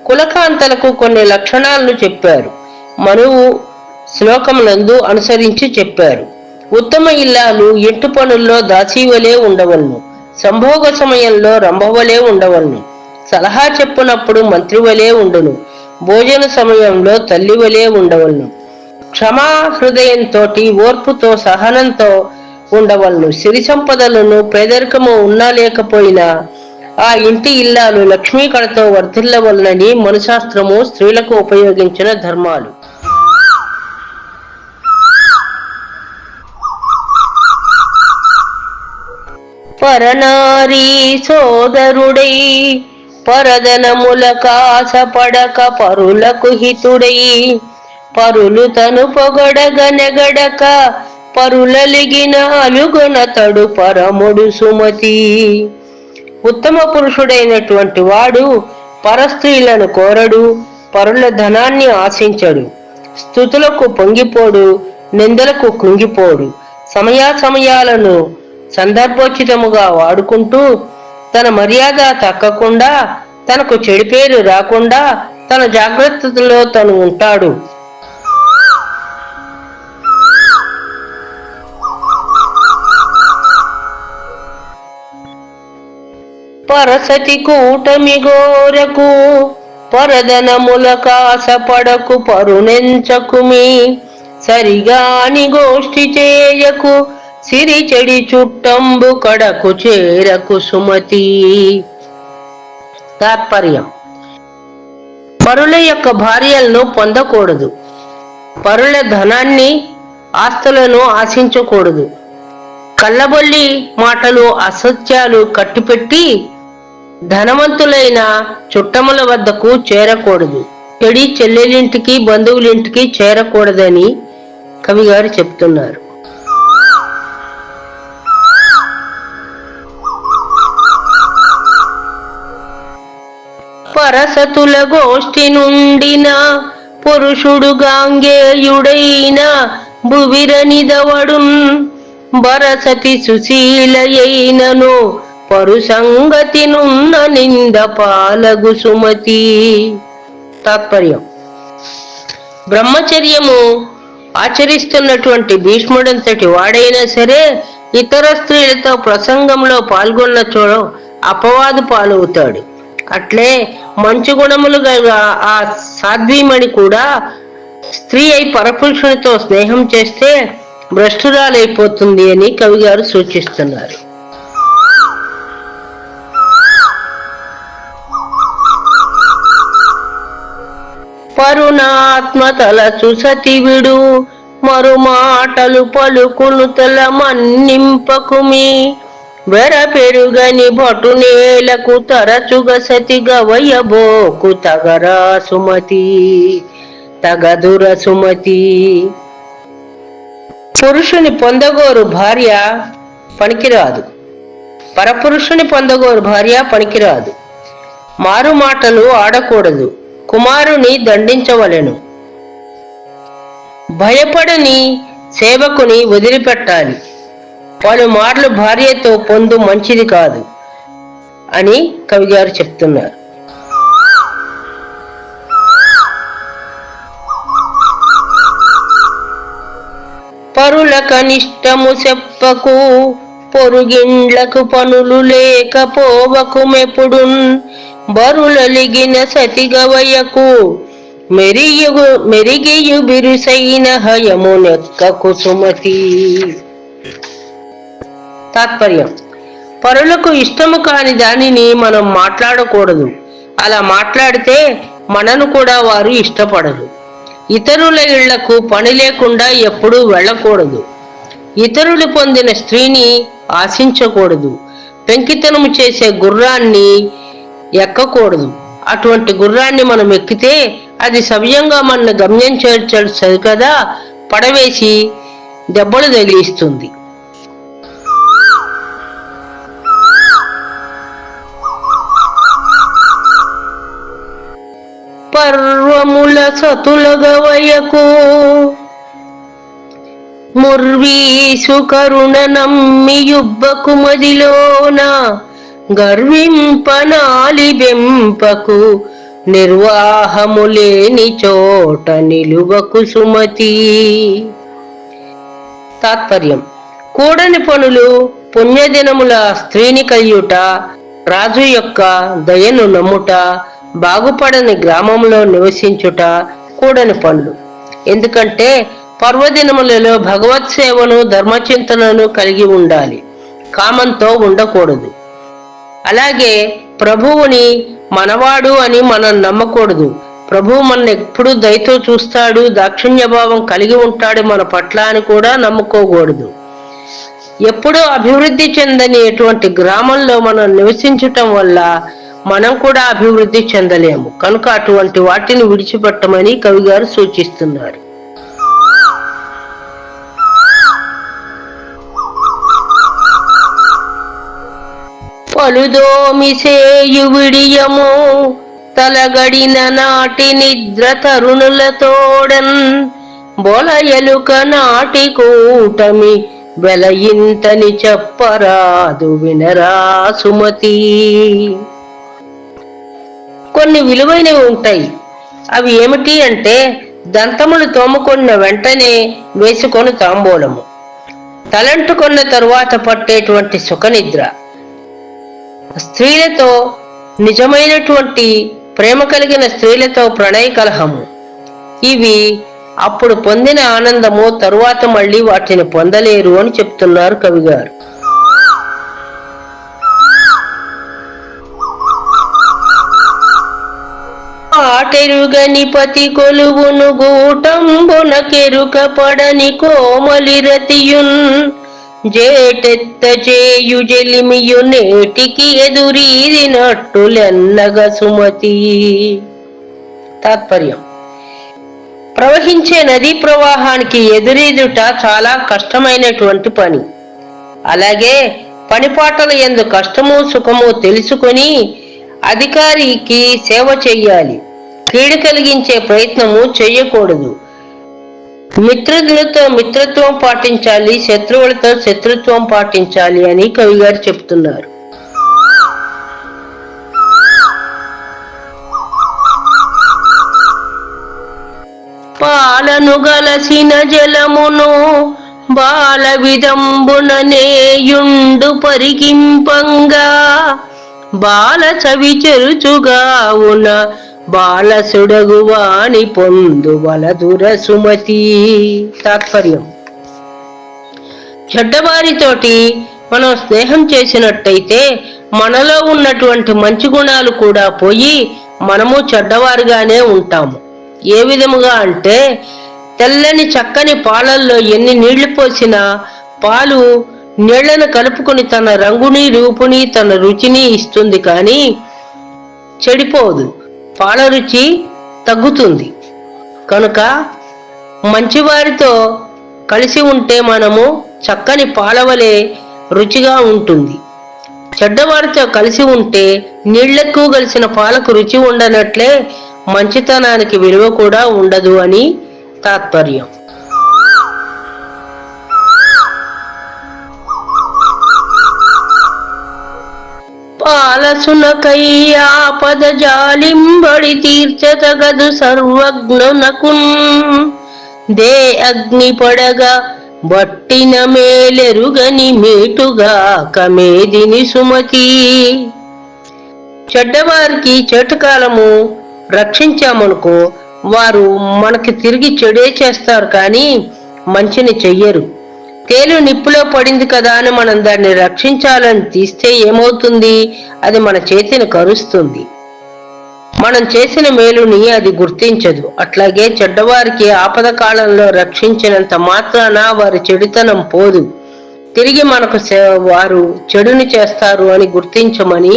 కులకాంతలకు కొన్ని లక్షణాలను చెప్పారు. మనువు శ్లోకములందు అనుసరించి చెప్పారు. ఉత్తమ ఇల్లాలు ఇంటి పనుల్లో దాసీవలే ఉండవలను, సంభోగ సమయంలో రంభవలే ఉండవలను, సలహా చెప్పునప్పుడు మంత్రివలే ఉండును, భోజన సమయంలో తల్లివలే ఉండవలను, క్షమా హృదయంతో ఓర్పుతో సహనంతో ఉండవలను. సిరి సంపదలను పేదరికము ఉన్నా లేకపోయినా ఆ ఇంటి ఇల్లాలు లక్ష్మీ కళతో వర్ధిల్లవలనని మనుశాస్త్రము స్త్రీలకు ఉపయోగించిన ధర్మాలు. పరనారీ సోదరుడై పరదనముల కాసపడక పరులకు హితుడై పరులు తను పొగడగనెగడక పరులలిగిన అలుగొనతడు పరముడు సుమతి. ఉత్తమ పురుషుడైనటువంటి వాడు పరస్త్రీలను కోరడు, పరుల ధనాన్ని ఆశించడు, స్తుతులకు పొంగిపోడు, నిందలకు కృంగిపోడు. సమయాలను సందర్భోచితముగా వాడుకుంటూ తన మర్యాద తక్కకుండా, తనకు చెడు పేరు రాకుండా తన జాగ్రత్తలో తను ఉంటాడు. పరసతి కూటమి గోరకు పరదనముల కాసపడకు పరునెంచకుమి సరిగాని గోష్ఠి చేయకు సిరి చెడి చుట్టంబు కడకు చేరకు సుమతి. తాత్పర్యం: పరుల యొక్క భార్యలను పొందకూడదు, పరుల ధనాన్ని ఆస్తులను ఆశించకూడదు, కళ్ళబొల్లి మాటలు అసత్యాలు కట్టిపెట్టి ధనవంతులైన చుట్టముల వద్దకు చేరకూడదు, చెడి చెల్లెలింటికి బంధువులింటికి చేరకూడదని కవిగారు చెప్తున్నారు. పరసతుల గోష్ఠి నుండిన పురుషుడు గాంగేయుడైన భువిరనిదవడున్ బరసతి సుశీలయైనను పరుసంగతి నున్న నింద పాలగు సుమతి. తాత్పర్యం: బ్రహ్మచర్యము ఆచరిస్తున్నటువంటి భీష్ముడంతటి వాడైనా సరే ఇతర స్త్రీలతో ప్రసంగంలో పాల్గొన్నచో అపవాదు పాలవుతాడు. అట్లే మంచి గుణములు గల ఆ సాధ్వీమణి కూడా స్త్రీ అయి పరపురుషునితో స్నేహం చేస్తే భ్రష్టురాలైపోతుంది అని కవిగారు సూచిస్తున్నారు. పరుణాత్మ తలచు సతివిడు మరు మాటలు పలుకును తల మన్నింపకుమి వెర పెరుగని భటు నేలకు తరచుగ సతి గవయబోకు తగరా సుమతి తగదుర సుమతి. పురుషుని పొందగోరు భార్య పనికిరాదు, పరపురుషుని పొందగోరు భార్య పనికిరాదు. మారు మాటలు ఆడకూడదు, కుమారుని దండించవలెను. భయపడని సేవకుని వదిలిపెట్టాలి, పలుమార్లు భార్యతో పొందు మంచిది కాదు అని కవిగారు చెప్తున్నారు. పరుల కనిష్టము చెప్పకు, పొరుగిండ్లకు పనులు లేకపోవకు మెప్పుడున్, బరులలిగిన సతిగవయకు మెరిగియు బిరుసైన హయము నెక్కకు సుమతి. తాత్పర్యం: పరులకు ఇష్టము కాని దానిని మనం మాట్లాడకూడదు. అలా మాట్లాడితే మనను కూడా వారు ఇష్టపడరు. ఇతరుల ఇళ్లకు పని లేకుండా ఎప్పుడూ వెళ్ళకూడదు. ఇతరులు పొందిన స్త్రీని ఆశించకూడదు. పెంకితనము చేసే గుర్రాన్ని ఎక్కకూడదు. అటువంటి గుర్రాన్ని మనం ఎక్కితే అది సవ్యంగా మన గమ్యం చేర్చడు సరికదా, పడవేసి దెబ్బలు తగిలిస్తుంది. పర్వముల సతులగవయకు ముర్వీసు కరుణ నమ్మి యుబ్బకు మదిలోన, గర్వింపనాలి బెంపకు నిర్వాహము లేని చోట నిలువకు సుమతి. తాత్పర్యం: కూడని పనులు పుణ్యదినముల స్త్రీని కలియుట, రాజు యొక్క దయను నమ్ముట, బాగుపడని గ్రామంలో నివసించుట కూడని పనులు. ఎందుకంటే పర్వదినములలో భగవత్ సేవను ధర్మచింతనను కలిగి ఉండాలి, కామంతో ఉండకూడదు. అలాగే ప్రభువుని మనవాడు అని మనం నమ్మకూడదు. ప్రభువు మన ఎప్పుడు దయతో చూస్తాడు, దాక్షిణ్యభావం కలిగి ఉంటాడు మన పట్ల అని కూడా నమ్ముకోకూడదు. ఎప్పుడూ అభివృద్ధి చెందని ఎటువంటి గ్రామంలో మనం నివసించటం వల్ల మనం కూడా అభివృద్ధి చెందలేము. కనుక అటువంటి వాటిని విడిచిపెట్టమని కవిగారు సూచిస్తున్నారు. పలుదోమిసేయు విడియము తలగడిన నాటి నిద్ర తరుణులతోడన్, బొలయలుక నాటి కూటమి వెలయింతని చెప్పరాదు వినరా సుమతి. కొన్ని విలువైనవి ఉంటాయి. అవి ఏమిటి అంటే దంతములు తోముకొన్న వెంటనే వేసుకొని తాంబూలము, తలంటుకొన్న తరువాత పట్టేటువంటి సుఖనిద్ర, స్త్రీలతో నిజమైనటువంటి ప్రేమ కలిగిన స్త్రీలతో ప్రణయ కలహము. ఇవి అప్పుడు పొందిన ఆనందము తరువాత మళ్ళీ వాటిని పొందలేరు అని చెప్తున్నారు కవిగారు. ఆటెరుగని పతి కొలువును గూటంబున కెరుక పడని కోమలి రతియున్, జేటెత్త చేయు జలిమియు నేటికి ఎదురీదినట్టులెన్నగ సుమతి. తాత్పర్యం: ప్రవహించే నదీ ప్రవాహానికి ఎదురీదుట చాలా కష్టమైనటువంటి పని. అలాగే పనిపాటల యందు కష్టము సుఖము తెలుసుకొని అధికారికి సేవ చెయ్యాలి. కీడు కలిగించే ప్రయత్నము చెయ్యకూడదు. మిత్రులతో మిత్రత్వం పాటించాలి, శత్రువులతో శత్రుత్వం పాటించాలి అని కవిగారు చెప్తున్నారు. పాలను గలసిన జలమును బాల విదంబుననేయుండు పరికింపంగా, బాల చవి చెరుచుగావున బాలసుడగువాని పొందు వలదుర సుమతి. తాత్పర్యం: చెడ్డవారితోటి మనం స్నేహం చేసినట్టయితే మనలో ఉన్నటువంటి మంచి గుణాలు కూడా పోయి మనము చెడ్డవారుగానే ఉంటాము. ఏ విధముగా అంటే తెల్లని చక్కని పాలల్లో ఎన్ని నీళ్లు పోసినా పాలు నీళ్లను కలుపుకుని తన రంగుని రూపుని తన రుచిని ఇస్తుంది, కానీ చెడిపోదు. పాల రుచి తగ్గుతుంది. కనుక మంచివారితో కలిసి ఉంటే మనము చక్కని పాలవలే రుచిగా ఉంటుంది. చెడ్డవారితో కలిసి ఉంటే నీళ్లకు కలిసిన పాలకు రుచి ఉండనట్లే మంచితనానికి విలువ కూడా ఉండదు అని తాత్పర్యం. పాలసునకయ్యాపద జాలింబడి తీర్చతగదు సర్వజ్ఞునకున్ దే అగ్ని పడగా బట్టిన మేలెరుగని మేటుగా కమేదిని సుమతి. చెడ్డవారికి చెట్టుకాలము రక్షించామనుకో వారు మనకి తిరిగి చెడే చేస్తారు, కానీ మంచిని చెయ్యరు. తేలు నిప్పులో పడింది కదా అని మనం దాన్ని రక్షించాలని తీస్తే ఏమవుతుంది? అది మన చేతిని కరుస్తుంది. మనం చేసిన మేలుని అది గుర్తించదు. అట్లాగే చెడ్డవారికి ఆపద కాలంలో రక్షించినంత మాత్రాన వారి చెడుతనం పోదు. తిరిగి మనకు వారు చెడుని చేస్తారు అని గుర్తించమని,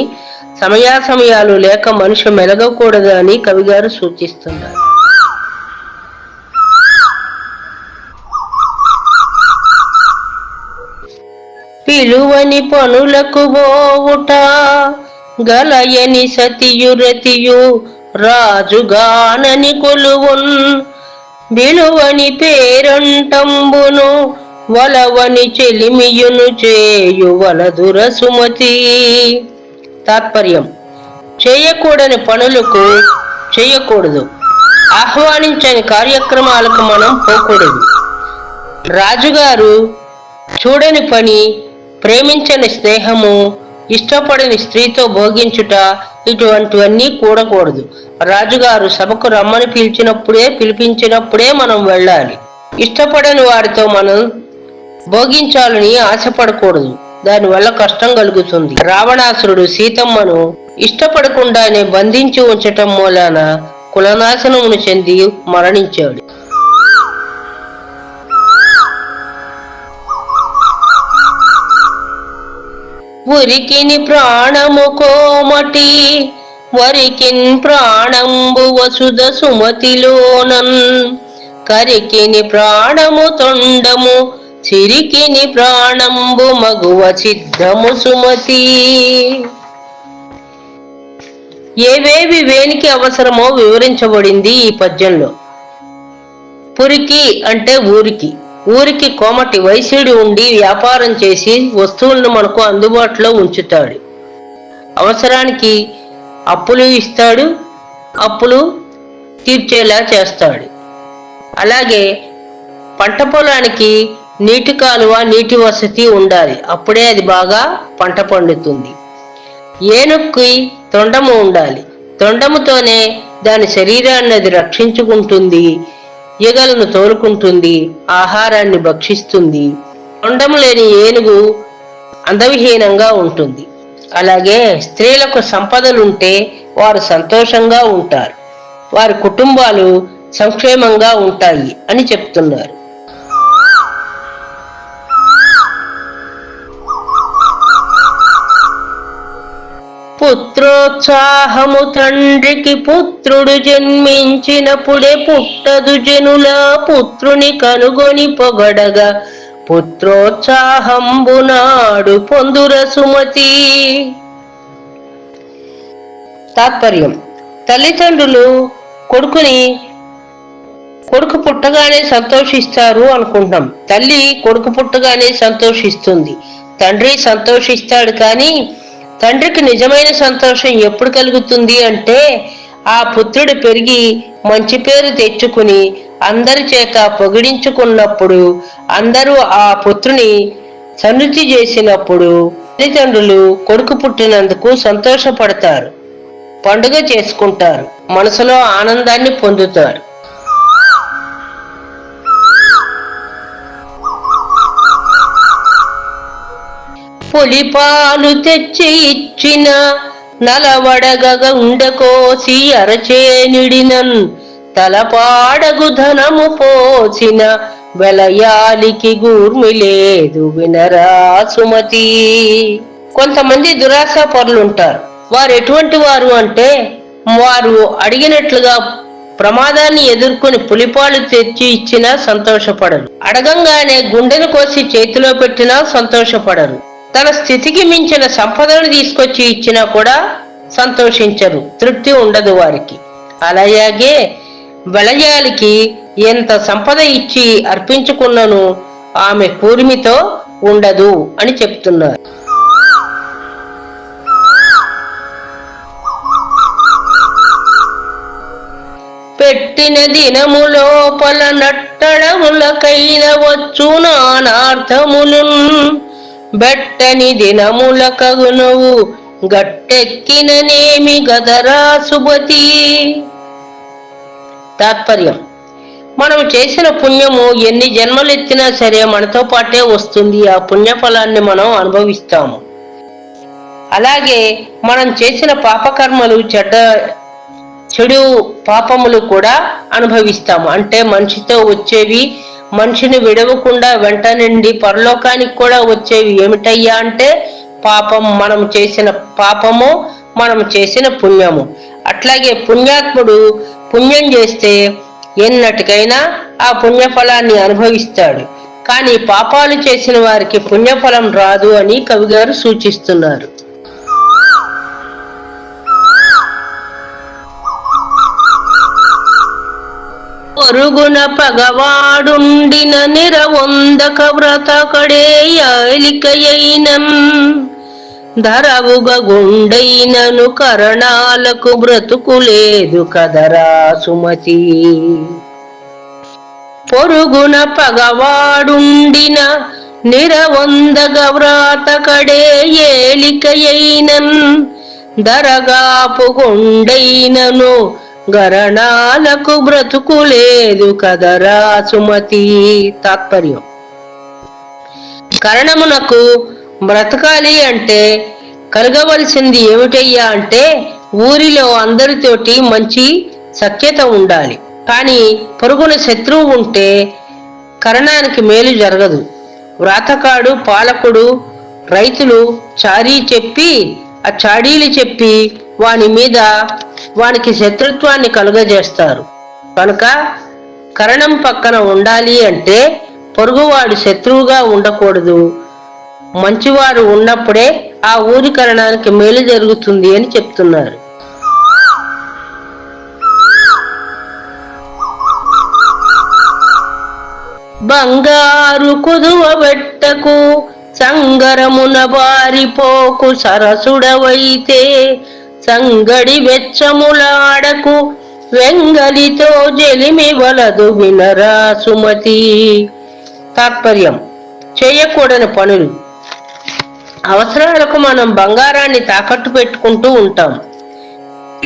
సమయాసమయాలు లేక మనిషి మెలగకూడదు అని కవిగారు సూచిస్తున్నారు. పిలువని పనులకు పోవుట గలయని సతియురతియు రాజుగానని కొలువున్ విలువని పేరంటంబును వలవని చెలిమియును చేయు వలదుర సుమతి. తాత్పర్యం: చేయకూడని పనులకు చేయకూడదు, ఆహ్వానించని కార్యక్రమాలకు మనం పోకూడదు. రాజుగారు చూడని పని, ప్రేమించని స్నేహము, ఇష్టపడని స్త్రీతో భోగించుట ఇటువంటివన్నీ కూడకూడదు. రాజుగారు సభకు రమ్మని పిలిపించినప్పుడే మనం వెళ్ళాలి. ఇష్టపడని వారితో మనం భోగించాలని ఆశపడకూడదు, దానివల్ల కష్టం కలుగుతుంది. రావణాసురుడు సీతమ్మను ఇష్టపడకుండానే బంధించి ఉంచటం మూలాన కులనాశనమును చెంది మరణించాడు. ఉరికిని ప్రాణము కోమటి వరికిన్ ప్రాణంబు వసుధ సుమతిలోనన్ కరికిని ప్రాణము తొండము చిరికిని ప్రాణంబు మగువ సిద్ధము సుమతి. ఏవేవి వేనికి అవసరమో వివరించబడింది ఈ పద్యంలో. పురికి అంటే ఊరికి. ఊరికి కోమటి వైశ్యుడు ఉండి వ్యాపారం చేసి వస్తువులను మనకు అందుబాటులో ఉంచుతాడు. అవసరానికి అప్పులు ఇస్తాడు, అప్పులు తీర్చేలా చేస్తాడు. అలాగే పంట పొలానికి నీటి కాలువ, నీటి వసతి ఉండాలి, అప్పుడే అది బాగా పంట పండుతుంది. ఏనుగుకి తొండము ఉండాలి, తొండముతోనే దాని శరీరాన్ని అది రక్షించుకుంటుంది, ఈగలను తోలుకుంటుంది, ఆహారాన్ని భక్షిస్తుంది. తొండము లేని ఏనుగు అందవిహీనంగా ఉంటుంది. అలాగే స్త్రీలకు సంపదలుంటే వారు సంతోషంగా ఉంటారు, వారి కుటుంబాలు సంక్షేమంగా ఉంటాయి అని చెప్తున్నారు. పుత్రోత్సాహము తండ్రికి పుత్రుడు జన్మించినప్పుడే పుట్టదు జనుల పుత్రుని కనుగొని పొగడగా పుత్రోత్సాహంబునాడు పొందుర సుమతి. తాత్పర్యం: తల్లిదండ్రులు కొడుకు పుట్టగానే సంతోషిస్తారు అనుకుంటాం. తల్లి కొడుకు పుట్టగానే సంతోషిస్తుంది, తండ్రి సంతోషిస్తాడు. కానీ తండ్రికి నిజమైన సంతోషం ఎప్పుడు కలుగుతుంది అంటే ఆ పుత్రుడు పెరిగి మంచి పేరు తెచ్చుకుని అందరి చేత పొగిడించుకున్నప్పుడు, అందరూ ఆ పుత్రుని సన్నుతి చేసినప్పుడు తల్లిదండ్రులు కొడుకు పుట్టినందుకు సంతోషపడతారు, పండుగ చేసుకుంటారు, మనసులో ఆనందాన్ని పొందుతారు. పులిపాలు తెచ్చి ఇచ్చిన నలవడగ ఉండకోసి అరచేనిడినన్ తలపాడగు ధనము పోసిన వెలయాలికి గూర్మి లేదు వినరా సుమతి. కొంతమంది దురాశ పరులుంటారు. వారు ఎటువంటి వారు అంటే, వారు అడిగినట్లుగా ప్రమాదాన్ని ఎదుర్కొని పులిపాలు తెచ్చి ఇచ్చినా సంతోషపడరు. అడగంగానే గుండెను కోసి చేతిలో పెట్టినా సంతోషపడరు. తన స్థితికి మించిన సంపదను తీసుకొచ్చి ఇచ్చినా కూడా సంతోషించరు. తృప్తి ఉండదు వారికి. అలాగే వెలయాలికి ఎంత సంపద ఇచ్చి అర్పించుకున్నను ఆమె కూర్మితో ఉండదు అని చెప్తున్నారు. పెట్టిన దినము లోపల నట్టడములకైన వచ్చు నానార్థములున్, బెట్టని దినముల కగునవు గట్టెక్కిననేమి గదరా సుమతి. తాత్పర్యం: మనం చేసిన పుణ్యము ఎన్ని జన్మలెత్తినా సరే మనతో పాటే వస్తుంది. ఆ పుణ్యఫలాన్ని మనం అనుభవిస్తాము. అలాగే మనం చేసిన పాపకర్మలు చెడు పాపములు కూడా అనుభవిస్తాము. అంటే మనిషితో వచ్చేవి, మనిషిని విడవకుండా వెంట నుండి పరలోకానికి కూడా వచ్చేవి ఏమిటయ్యా అంటే పాపం. మనం చేసిన పాపము, మనం చేసిన పుణ్యము. అట్లాగే పుణ్యాత్ముడు పుణ్యం చేస్తే ఎన్నటికైనా ఆ పుణ్యఫలాన్ని అనుభవిస్తాడు. కానీ పాపాలు చేసిన వారికి పుణ్యఫలం రాదు అని కవిగారు సూచిస్తున్నారు. పొరుగున పగవాడుండిన నిరవొందక వ్రతకడే యాలికయైనం, ధరవుగ గుండైనను కరణాలకు బ్రతుకులేదు కదరా సుమతి. పొరుగున పగవాడుండిన నిరవొందగ వ్రతకడే ఏలికయైనం, ధరగాపు గుండైనను గరణాలకు బ్రతుకులేదు కదరా సుమతి. తాత్పర్యం: కరణమునకు బ్రతకాలి అంటే కలగవలసింది ఏమిటయ్యా అంటే ఊరిలో అందరితోటి మంచి సఖ్యత ఉండాలి. కానీ పొరుగున శత్రువు ఉంటే కరణానికి మేలు జరగదు. వ్రాతకాడు, పాలకుడు, రైతులు చాడీలు చెప్పి వాని మీద వానికి శత్రుత్వాన్ని కలుగజేస్తారు. కనుక కరణం పక్కన ఉండాలి అంటే పొరుగువాడు శత్రువుగా ఉండకూడదు. మంచివారు ఉన్నప్పుడే ఆ ఊరి కరణానికి మేలు జరుగుతుంది అని చెప్తున్నారు. బంగారు కుదువ పెట్టకు సంగరమున బారిపోకు సరసుడవైతే, సంగడి వెచ్చములాడకు వెంగలితో జలిమి వలదు వినరా సుమతి. తాత్పర్యం: చేయకూడని పనులు. అవసరాలకు మనం బంగారాన్ని తాకట్టు పెట్టుకుంటూ ఉంటాం.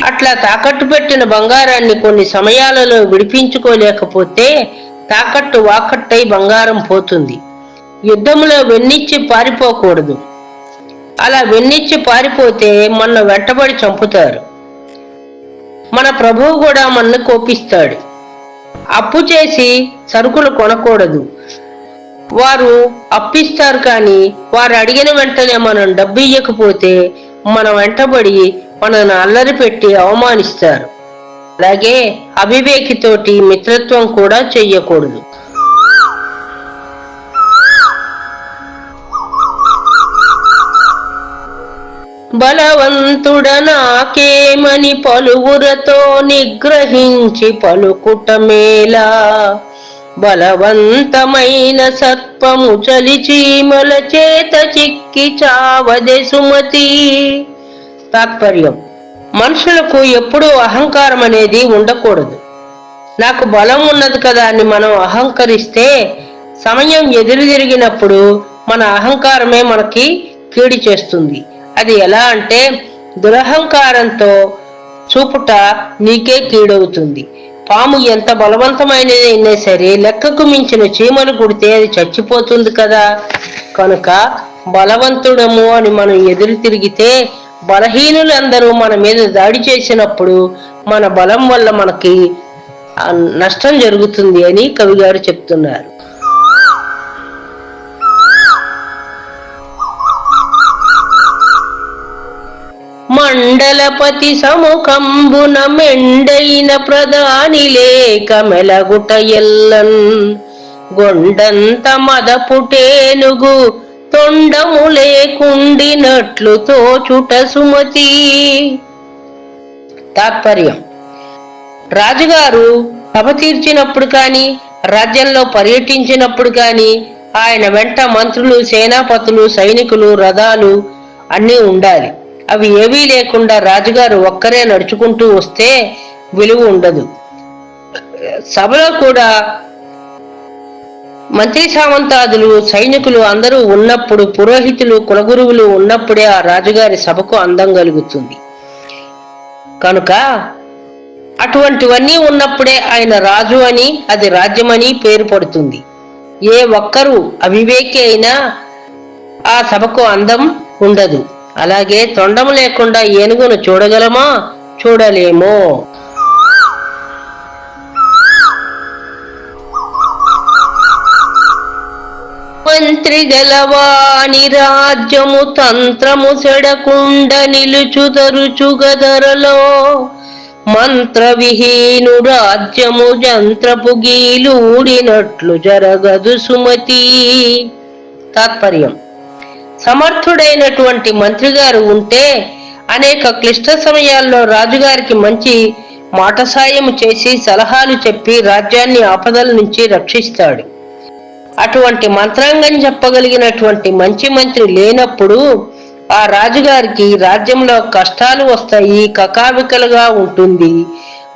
అట్లా తాకట్టు పెట్టిన బంగారాన్ని కొన్ని సమయాలలో విడిపించుకోలేకపోతే తాకట్టు వాకట్టై బంగారం పోతుంది. యుద్ధంలో వెన్నిచ్చి పారిపోకూడదు. అలా వెన్నిచ్చి పారిపోతే మన వెంటబడి చంపుతారు. మన ప్రభువు కూడా మనల్ని కోపిస్తాడు. అప్పు చేసి సరుకులు కొనకూడదు. వారు అప్పిస్తారు కానీ వారు అడిగిన వెంటనే మనం డబ్బు ఇవ్వకపోతే మన వెంటబడి మనల్ని అల్లరి పెట్టి అవమానిస్తారు. అలాగే అవివేకితోటి మిత్రత్వం కూడా చెయ్యకూడదు. బలవంతుడనాకేమని పలువురతో నిగ్రహించి పలుకుటమేలా, బలవంతమైన సర్పము చలిచీమల చేత చిక్కి చావదే సుమతి. తాత్పర్యం: మనుషులకు ఎప్పుడూ అహంకారం అనేది ఉండకూడదు. నాకు బలం ఉన్నది కదా అని మనం అహంకరిస్తే సమయం ఎదురు తిరిగినప్పుడు మన అహంకారమే మనకి కీడు చేస్తుంది. అది ఎలా అంటే దురహంకారంతో చూపుట నీకే కీడవుతుంది. పాము ఎంత బలవంతమైనదైనా సరే లెక్కకు మించిన చీమలు కుడితే అది చచ్చిపోతుంది కదా. కనుక బలవంతుడము అని మనం ఎదురు తిరిగితే బలహీనులందరూ మన మీద దాడి చేసినప్పుడు మన బలం వల్ల మనకి నష్టం జరుగుతుంది అని కవిగారు చెప్తున్నారు. మండలపతి సముఖంబున మెండైన ప్రధాని లేక మెలగుట ఎల్లన్ గొండంత మదపుటేనుగు తొండము లేకుండినట్లు తోచుట సుమతి. తాత్పర్యం: రాజుగారు సభ తీర్చినప్పుడు కాని, రాజ్యంలో పర్యటించినప్పుడు కాని ఆయన వెంట మంత్రులు, సేనాపతులు, సైనికులు, రథాలు అన్నీ ఉండాలి. అవి ఏవీ లేకుండా రాజుగారు ఒక్కరే నడుచుకుంటూ వస్తే విలువ ఉండదు. సభలో కూడా మంత్రి సామంతాదులు, సైనికులు అందరూ ఉన్నప్పుడు, పురోహితులు, కులగురువులు ఉన్నప్పుడే ఆ రాజుగారి సభకు అందం కలుగుతుంది. కనుక అటువంటివన్నీ ఉన్నప్పుడే ఆయన రాజు అని, అది రాజ్యమని పేరు పడుతుంది. ఏ ఒక్కరూ అవివేకి అయినా ఆ సభకు అందం ఉండదు. అలాగే తొండము లేకుండా ఏనుగును చూడగలమా? చూడలేమో. మంత్రి గలవాని రాజ్యము తంత్రము సెడకుండ నిలుచు తరుచు గదరలో మంత్ర విహీను రాజ్యము జంత్రపు గీలూడినట్లు జరగదు సుమతి. తాత్పర్యం: సమర్థుడైనటువంటి మంత్రి గారు ఉంటే అనేక క్లిష్ట సమయాల్లో రాజుగారికి మంచి మాట సాయం చేసి సలహాలు చెప్పి రాజ్యాన్ని ఆపదల నుంచి రక్షిస్తాడు. అటువంటి మంత్రాంగం చెప్పగలిగినటువంటి మంచి మంత్రి లేనప్పుడు ఆ రాజుగారికి రాజ్యంలో కష్టాలు వస్తాయి, కకావికలుగా ఉంటుంది.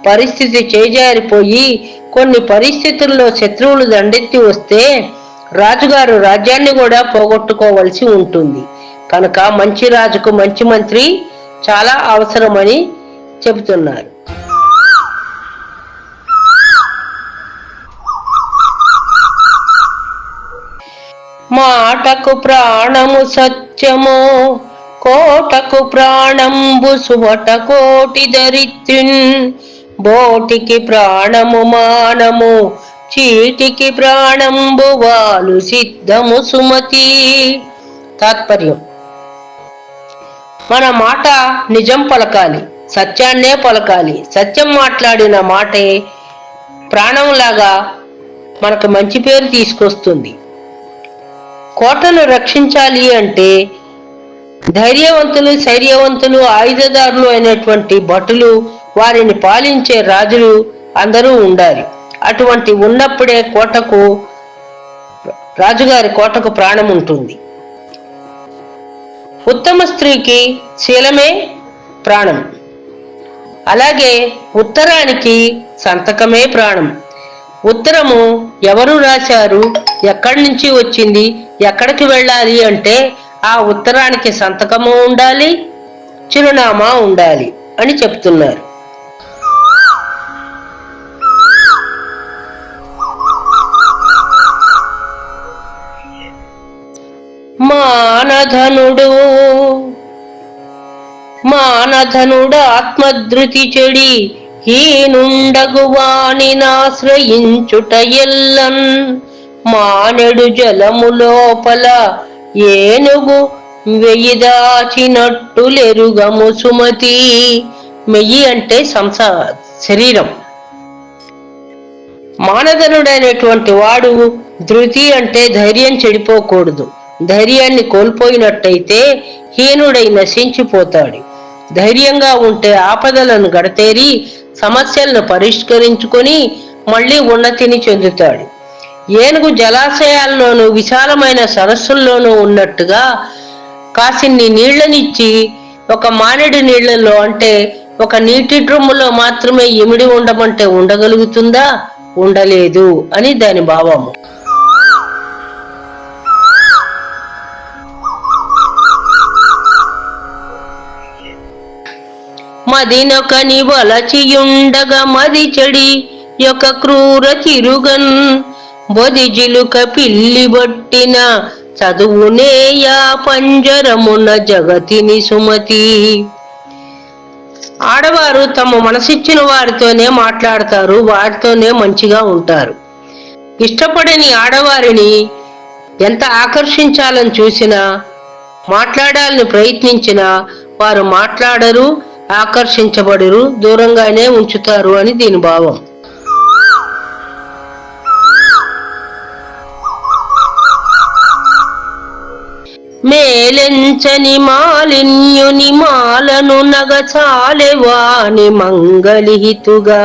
పరిస్థితి చేజారిపోయి కొన్ని పరిస్థితుల్లో శత్రువులు దండెత్తి వస్తే రాజుగారు రాజ్యాన్ని కూడా పోగొట్టుకోవలసి ఉంటుంది. కనుక మంచి రాజుకు మంచి మంత్రి చాలా అవసరమని చెబుతున్నారు. మాటకు ప్రాణము సత్యము, కోటకు ప్రాణంబు సువట కోటి దరిద్రిన్, బోటికి ప్రాణము మానము, చీటికి ప్రాణంబు వాలు సిద్ధము సుమతి. తాత్పర్యం: మన మాట నిజం పలకాలి, సత్యాన్నే పలకాలి. సత్యం మాట్లాడిన మాటే ప్రాణంలాగా మనకు మంచి పేరు తీసుకొస్తుంది. కోటను రక్షించాలి అంటే ధైర్యవంతులు, శౌర్యవంతులు, ఆయుధదారులు అయినటువంటి భటులు, వారిని పాలించే రాజులు అందరూ ఉండాలి. అటువంటి ఉన్నప్పుడే రాజుగారి కోటకు ప్రాణం ఉంటుంది. ఉత్తమ స్త్రీకి శీలమే ప్రాణం. అలాగే ఉత్తరానికి సంతకమే ప్రాణం. ఉత్తరము ఎవరు రాశారు, ఎక్కడి నుంచి వచ్చింది, ఎక్కడికి వెళ్ళాలి అంటే ఆ ఉత్తరానికి సంతకము ఉండాలి, చిరునామా ఉండాలి అని చెప్తున్నారు. మానధనుడు ఆత్మధృతి చెడి హీనుండగువాని నాశ్రయించుట ఎల్లన్, మానెడు జలము లోపల ఏనుగు వెయ్యిదాచినట్టులెరుగము సుమతి. మెయ్యి అంటే శరీరం. మానధనుడైనటువంటి వాడు ధృతి అంటే ధైర్యం చెడిపోకూడదు. ధైర్యాన్ని కోల్పోయినట్టయితే హీనుడై నశించిపోతాడు. ధైర్యంగా ఉంటే ఆపదలను గడతేరి సమస్యలను పరిష్కరించుకొని మళ్ళీ ఉన్నతిని చెందుతాడు. ఏనుగు జలాశయాల్లోనూ విశాలమైన సరస్సుల్లోనూ ఉన్నట్టుగా కాసిన్ని నీళ్లనిచ్చి ఒక మానేడు నీళ్లలో అంటే ఒక నీటి డ్రమ్ములో మాత్రమే ఇమిడి ఉండమంటే ఉండగలుగుతుందా? ఉండలేదు అని దాని భావము. మదినొకని వలచియుండగా మది చెడి యొక్క క్రూర తిరుగన్, బొదిజిలుక పిల్లి బొట్టిన చదువునేయా పంజరమున జగతిని సుమతి. ఆడవారు తమ మనసిచ్చిన వారితోనే మాట్లాడతారు, వారితోనే మంచిగా ఉంటారు. ఇష్టపడని ఆడవారిని ఎంత ఆకర్షించాలని చూసినా, మాట్లాడాలని ప్రయత్నించినా వారు మాట్లాడరు, ఆకర్షించబడరు, దూరంగానే ఉంచుతారు అని దీని భావం. మేలెంచని మాలిన్యుని మాలను నగచాలెవాని మంగళిహితుగా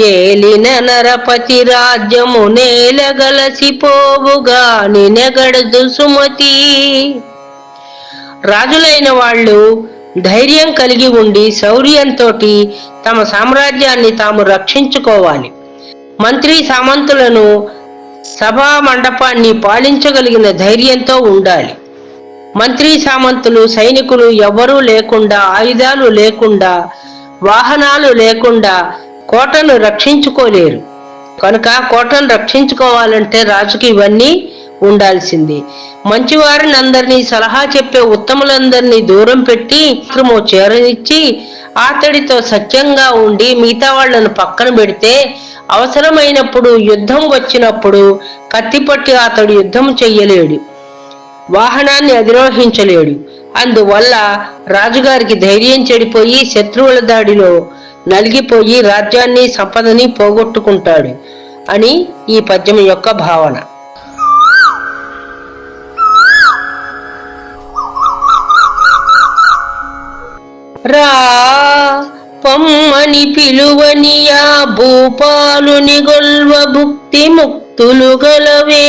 ఏలిన నరపతి రాజ్యము నేలగలసిపోవుగా నినగడదు సుమతి. రాజులైన వాళ్ళు ధైర్యం కలిగి ఉండి శౌర్యంతో తమ సామ్రాజ్యాన్ని తాము రక్షించుకోవాలి. మంత్రి సామంతులను సభా మండపాన్ని పాలించగలిగిన ధైర్యంతో ఉండాలి. మంత్రి సామంతులు సైనికులు ఎవ్వరూ లేకుండా, ఆయుధాలు లేకుండా, వాహనాలు లేకుండా కోటను రక్షించుకోలేరు. కనుక కోటను రక్షించుకోవాలంటే రాజుకి ఇవన్నీ ఉండాల్సిందే. మంచివారిని అందరినీ, సలహా చెప్పే ఉత్తములందరినీ దూరం పెట్టి చేరనిచ్చి అతడితో సత్యంగా ఉండి మిగతా వాళ్లను పక్కన పెడితే అవసరమైనప్పుడు, యుద్ధం వచ్చినప్పుడు కత్తిపట్టి అతడు యుద్ధం చెయ్యలేడు, వాహనాన్ని అధిరోహించలేడు. అందువల్ల రాజుగారికి ధైర్యం చెడిపోయి శత్రువుల దాడిలో నలిగిపోయి రాజ్యాన్ని, సంపదని పోగొట్టుకుంటాడు అని ఈ పద్యం యొక్క భావన. రా పొమ్మని పిలువనియా భూపాలుని గొల్వ భుక్తి ముక్తులు గలవే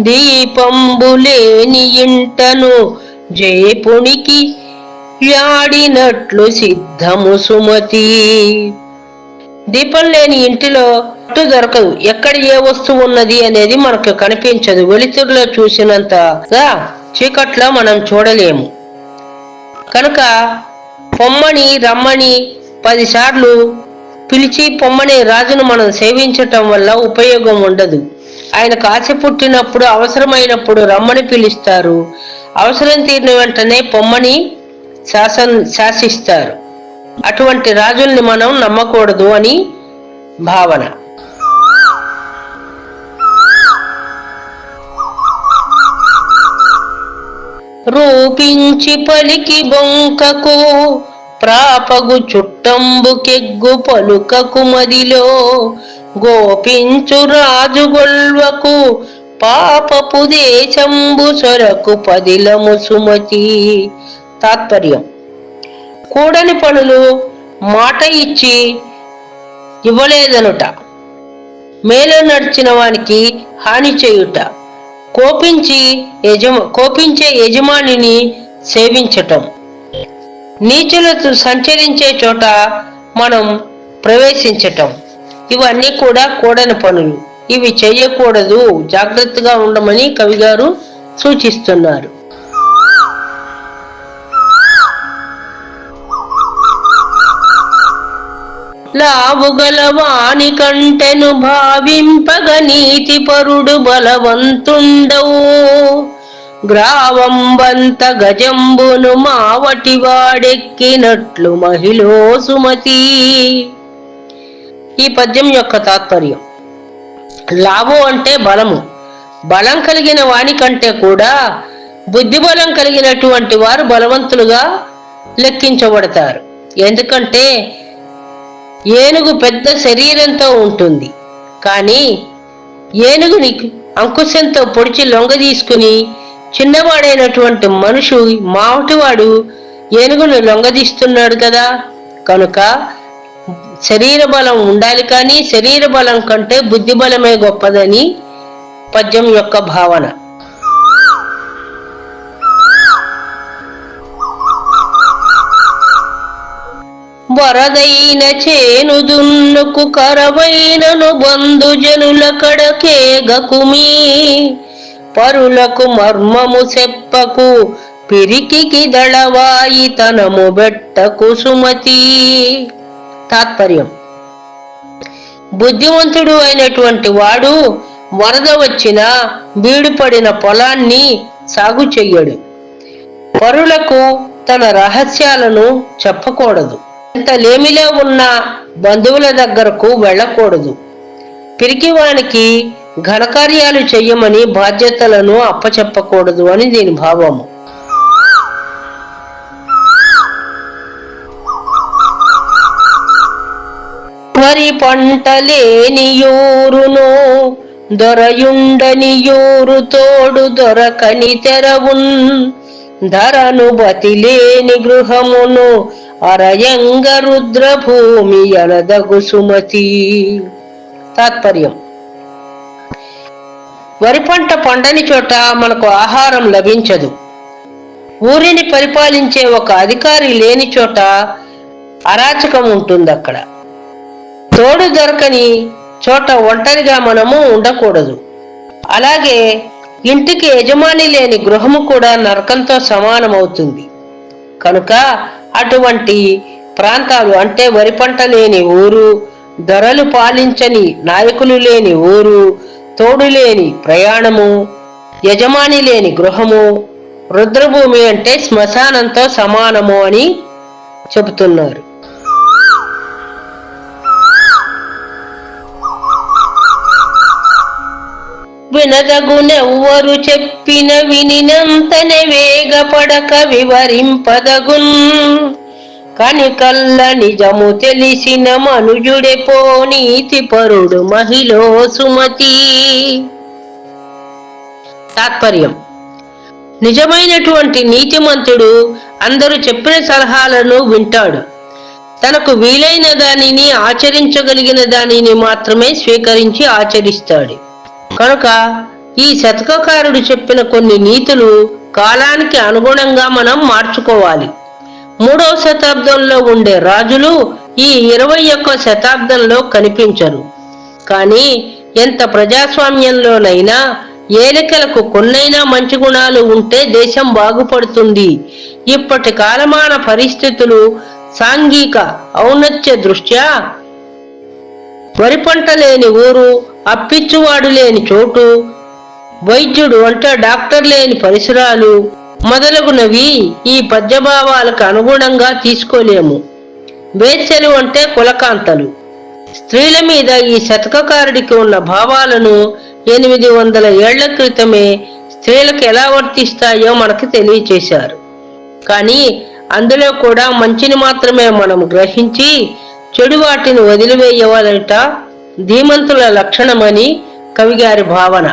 దీపంబులేని ఇంటను జయపునికి వ్యాడినట్లు సిద్ధము సుమతి. దీపం లేని ఇంటిలో అట్టు దొరకదు. ఎక్కడ ఏ వస్తువు ఉన్నది అనేది మనకు కనిపించదు. వెలుతురులో చూసినంతగా చీకట్లో మనం చూడలేము. కనుక పొమ్మని రమ్మని 10 సార్లు పిలిచి పొమ్మని రాజును మనం సేవించటం వల్ల ఉపయోగం ఉండదు. ఆయనకు ఆశ పుట్టినప్పుడు, అవసరమైనప్పుడు రమ్మని పిలుస్తారు. అవసరం తీరిన వెంటనే పొమ్మని శాసిస్తారు. అటువంటి రాజుల్ని మనం నమ్మకూడదు అని భావన. రూపించి పలికి బొంకకు ప్రాపగు చుట్టంబుకెగ్గు పలుకకు మదిలో గోపించు రాజు గొల్వకు పాపపు దేశంబు సొరకు పదిలము సుమతి. తాత్పర్యం: కూడని పనులు మాట ఇచ్చి ఇవ్వలేదనుట, మేలు నడిచిన వానికి హాని చేయుట, కోపించే యజమానిని సేవించటం, నీచులతో సంచరించే చోట మనం ప్రవేశించటం, ఇవన్నీ కూడా కూడని పనులు. ఇవి చేయకూడదు, జాగ్రత్తగా ఉండమని కవిగారు సూచిస్తున్నారు. లావుగలవాని కంటెను భావింపగ నీతి పరుడు బలవంతుండవు గ్రావంబంత గజంబును మావటి వాడెక్కినట్లు మహిళో సుమతి. ఈ పద్యం యొక్క తాత్పర్యం: లావు అంటే బలము. బలం కలిగిన వాని కంటే కూడా బుద్ధి బలం కలిగినటువంటి వారు బలవంతులుగా లెక్కించబడతారు. ఎందుకంటే ఏనుగు పెద్ద శరీరంతో ఉంటుంది, కానీ ఏనుగుని అంకుశంతో పొడిచి లొంగ తీసుకుని చిన్నవాడైనటువంటి మావటివాడు ఏనుగును లొంగదీస్తున్నాడు కదా. కనుక శరీర బలం ఉండాలి, కానీ శరీర బలం కంటే బుద్ధి బలమే గొప్పదని పద్యం యొక్క భావన. వరదైన చేను దున్నుకు కరవైనను బంధుజనుల కడకేగకుమీ పరులకు మర్మము చెప్పకు పిరికి దళవాయి తనము బెట్టకు సుమతి. తాత్పర్యం: బుద్ధివంతుడు అయినటువంటి వాడు వరద వచ్చిన బీడుపడిన పొలాన్ని సాగు చెయ్యడు. పరులకు తన రహస్యాలను చెప్పకూడదు. ఎంత లేమిలో ఉన్న బంధువుల దగ్గరకు వెళ్ళకూడదు. పిరికివానికి ఘనకార్యాలు చెయ్యమని బాధ్యతలను అప్పచెప్పకూడదు అని దీని భావము. వరి పంట లేని యూరును దొరయుండని యూరు తోడు దొరకని తెరవున్ ధరను బతిలేని గృహమును అరయంగ రుద్రభూమి అనదగు సుమతి. తాత్పర్యం: వరి పంట పండని చోట మనకు ఆహారం లభించదు. ఊరిని పరిపాలించే ఒక అధికారి లేని చోట అరాచకం ఉంటుంది. అక్కడ తోడు దొరకని చోట ఒంటరిగా మనము ఉండకూడదు. అలాగే ఇంటికి యజమాని లేని గృహము కూడా నరకంతో సమానమవుతుంది. కనుక అటువంటి ప్రాంతాలు అంటే వరి పంట లేని ఊరు, ధరలు పాలించని నాయకులు లేని ఊరు, తోడు లేని ప్రయాణము, యజమాని లేని గృహము, రుద్రభూమి అంటే శ్మశానంతో సమానము అని చెబుతున్నారు. వినదగునెవ్వరు చెప్పిన వినినంతనే వేగపడక వివరింపదగున్ కనికల్ల నిజము తెలిసిన మనుజుడే పోనీతి పరుడు మహిళో సుమతి. తాత్పర్యం: నిజమైనటువంటి నీతిమంతుడు అందరూ చెప్పిన సలహాలను వింటాడు. తనకు వీలైన దానిని, ఆచరించగలిగిన దానిని మాత్రమే స్వీకరించి ఆచరిస్తాడు. కనుక ఈ శతకకారుడు చెప్పిన కొన్ని నీతులు కాలానికి అనుగుణంగా మనం మార్చుకోవాలి. 3వ శతాబ్దంలో ఉండే రాజులు ఈ 21వ శతాబ్దంలో కనిపించరు. కానీ ఎంత ప్రజాస్వామ్యంలోనైనా ఏలికలకు కొన్నైనా మంచి గుణాలు ఉంటే దేశం బాగుపడుతుంది. ఇప్పటి కాలమాన పరిస్థితులు, సాంఘిక ఔన్నత్య దృష్ట్యా వరి పంట లేని ఊరు, అప్పిచ్చువాడు లేని చోటు, వైద్యుడు అంటే డాక్టర్ లేని పరిసరాలు మొదలగునవి ఈ పద్యభావాలకు అనుగుణంగా తీసుకోలేము. వేశ్యలు అంటే కులకాంతలు. స్త్రీల మీద ఈ శతకకారుడికి ఉన్న భావాలను 800 ఏళ్ల క్రితమే స్త్రీలకు ఎలా వర్తిస్తాయో మనకు తెలియచేశారు. కానీ అందులో కూడా మంచిని మాత్రమే మనం గ్రహించి చెడు వాటిని వదిలివేయవాలట ధీమంతుల లక్షణమని కవిగారి భావన.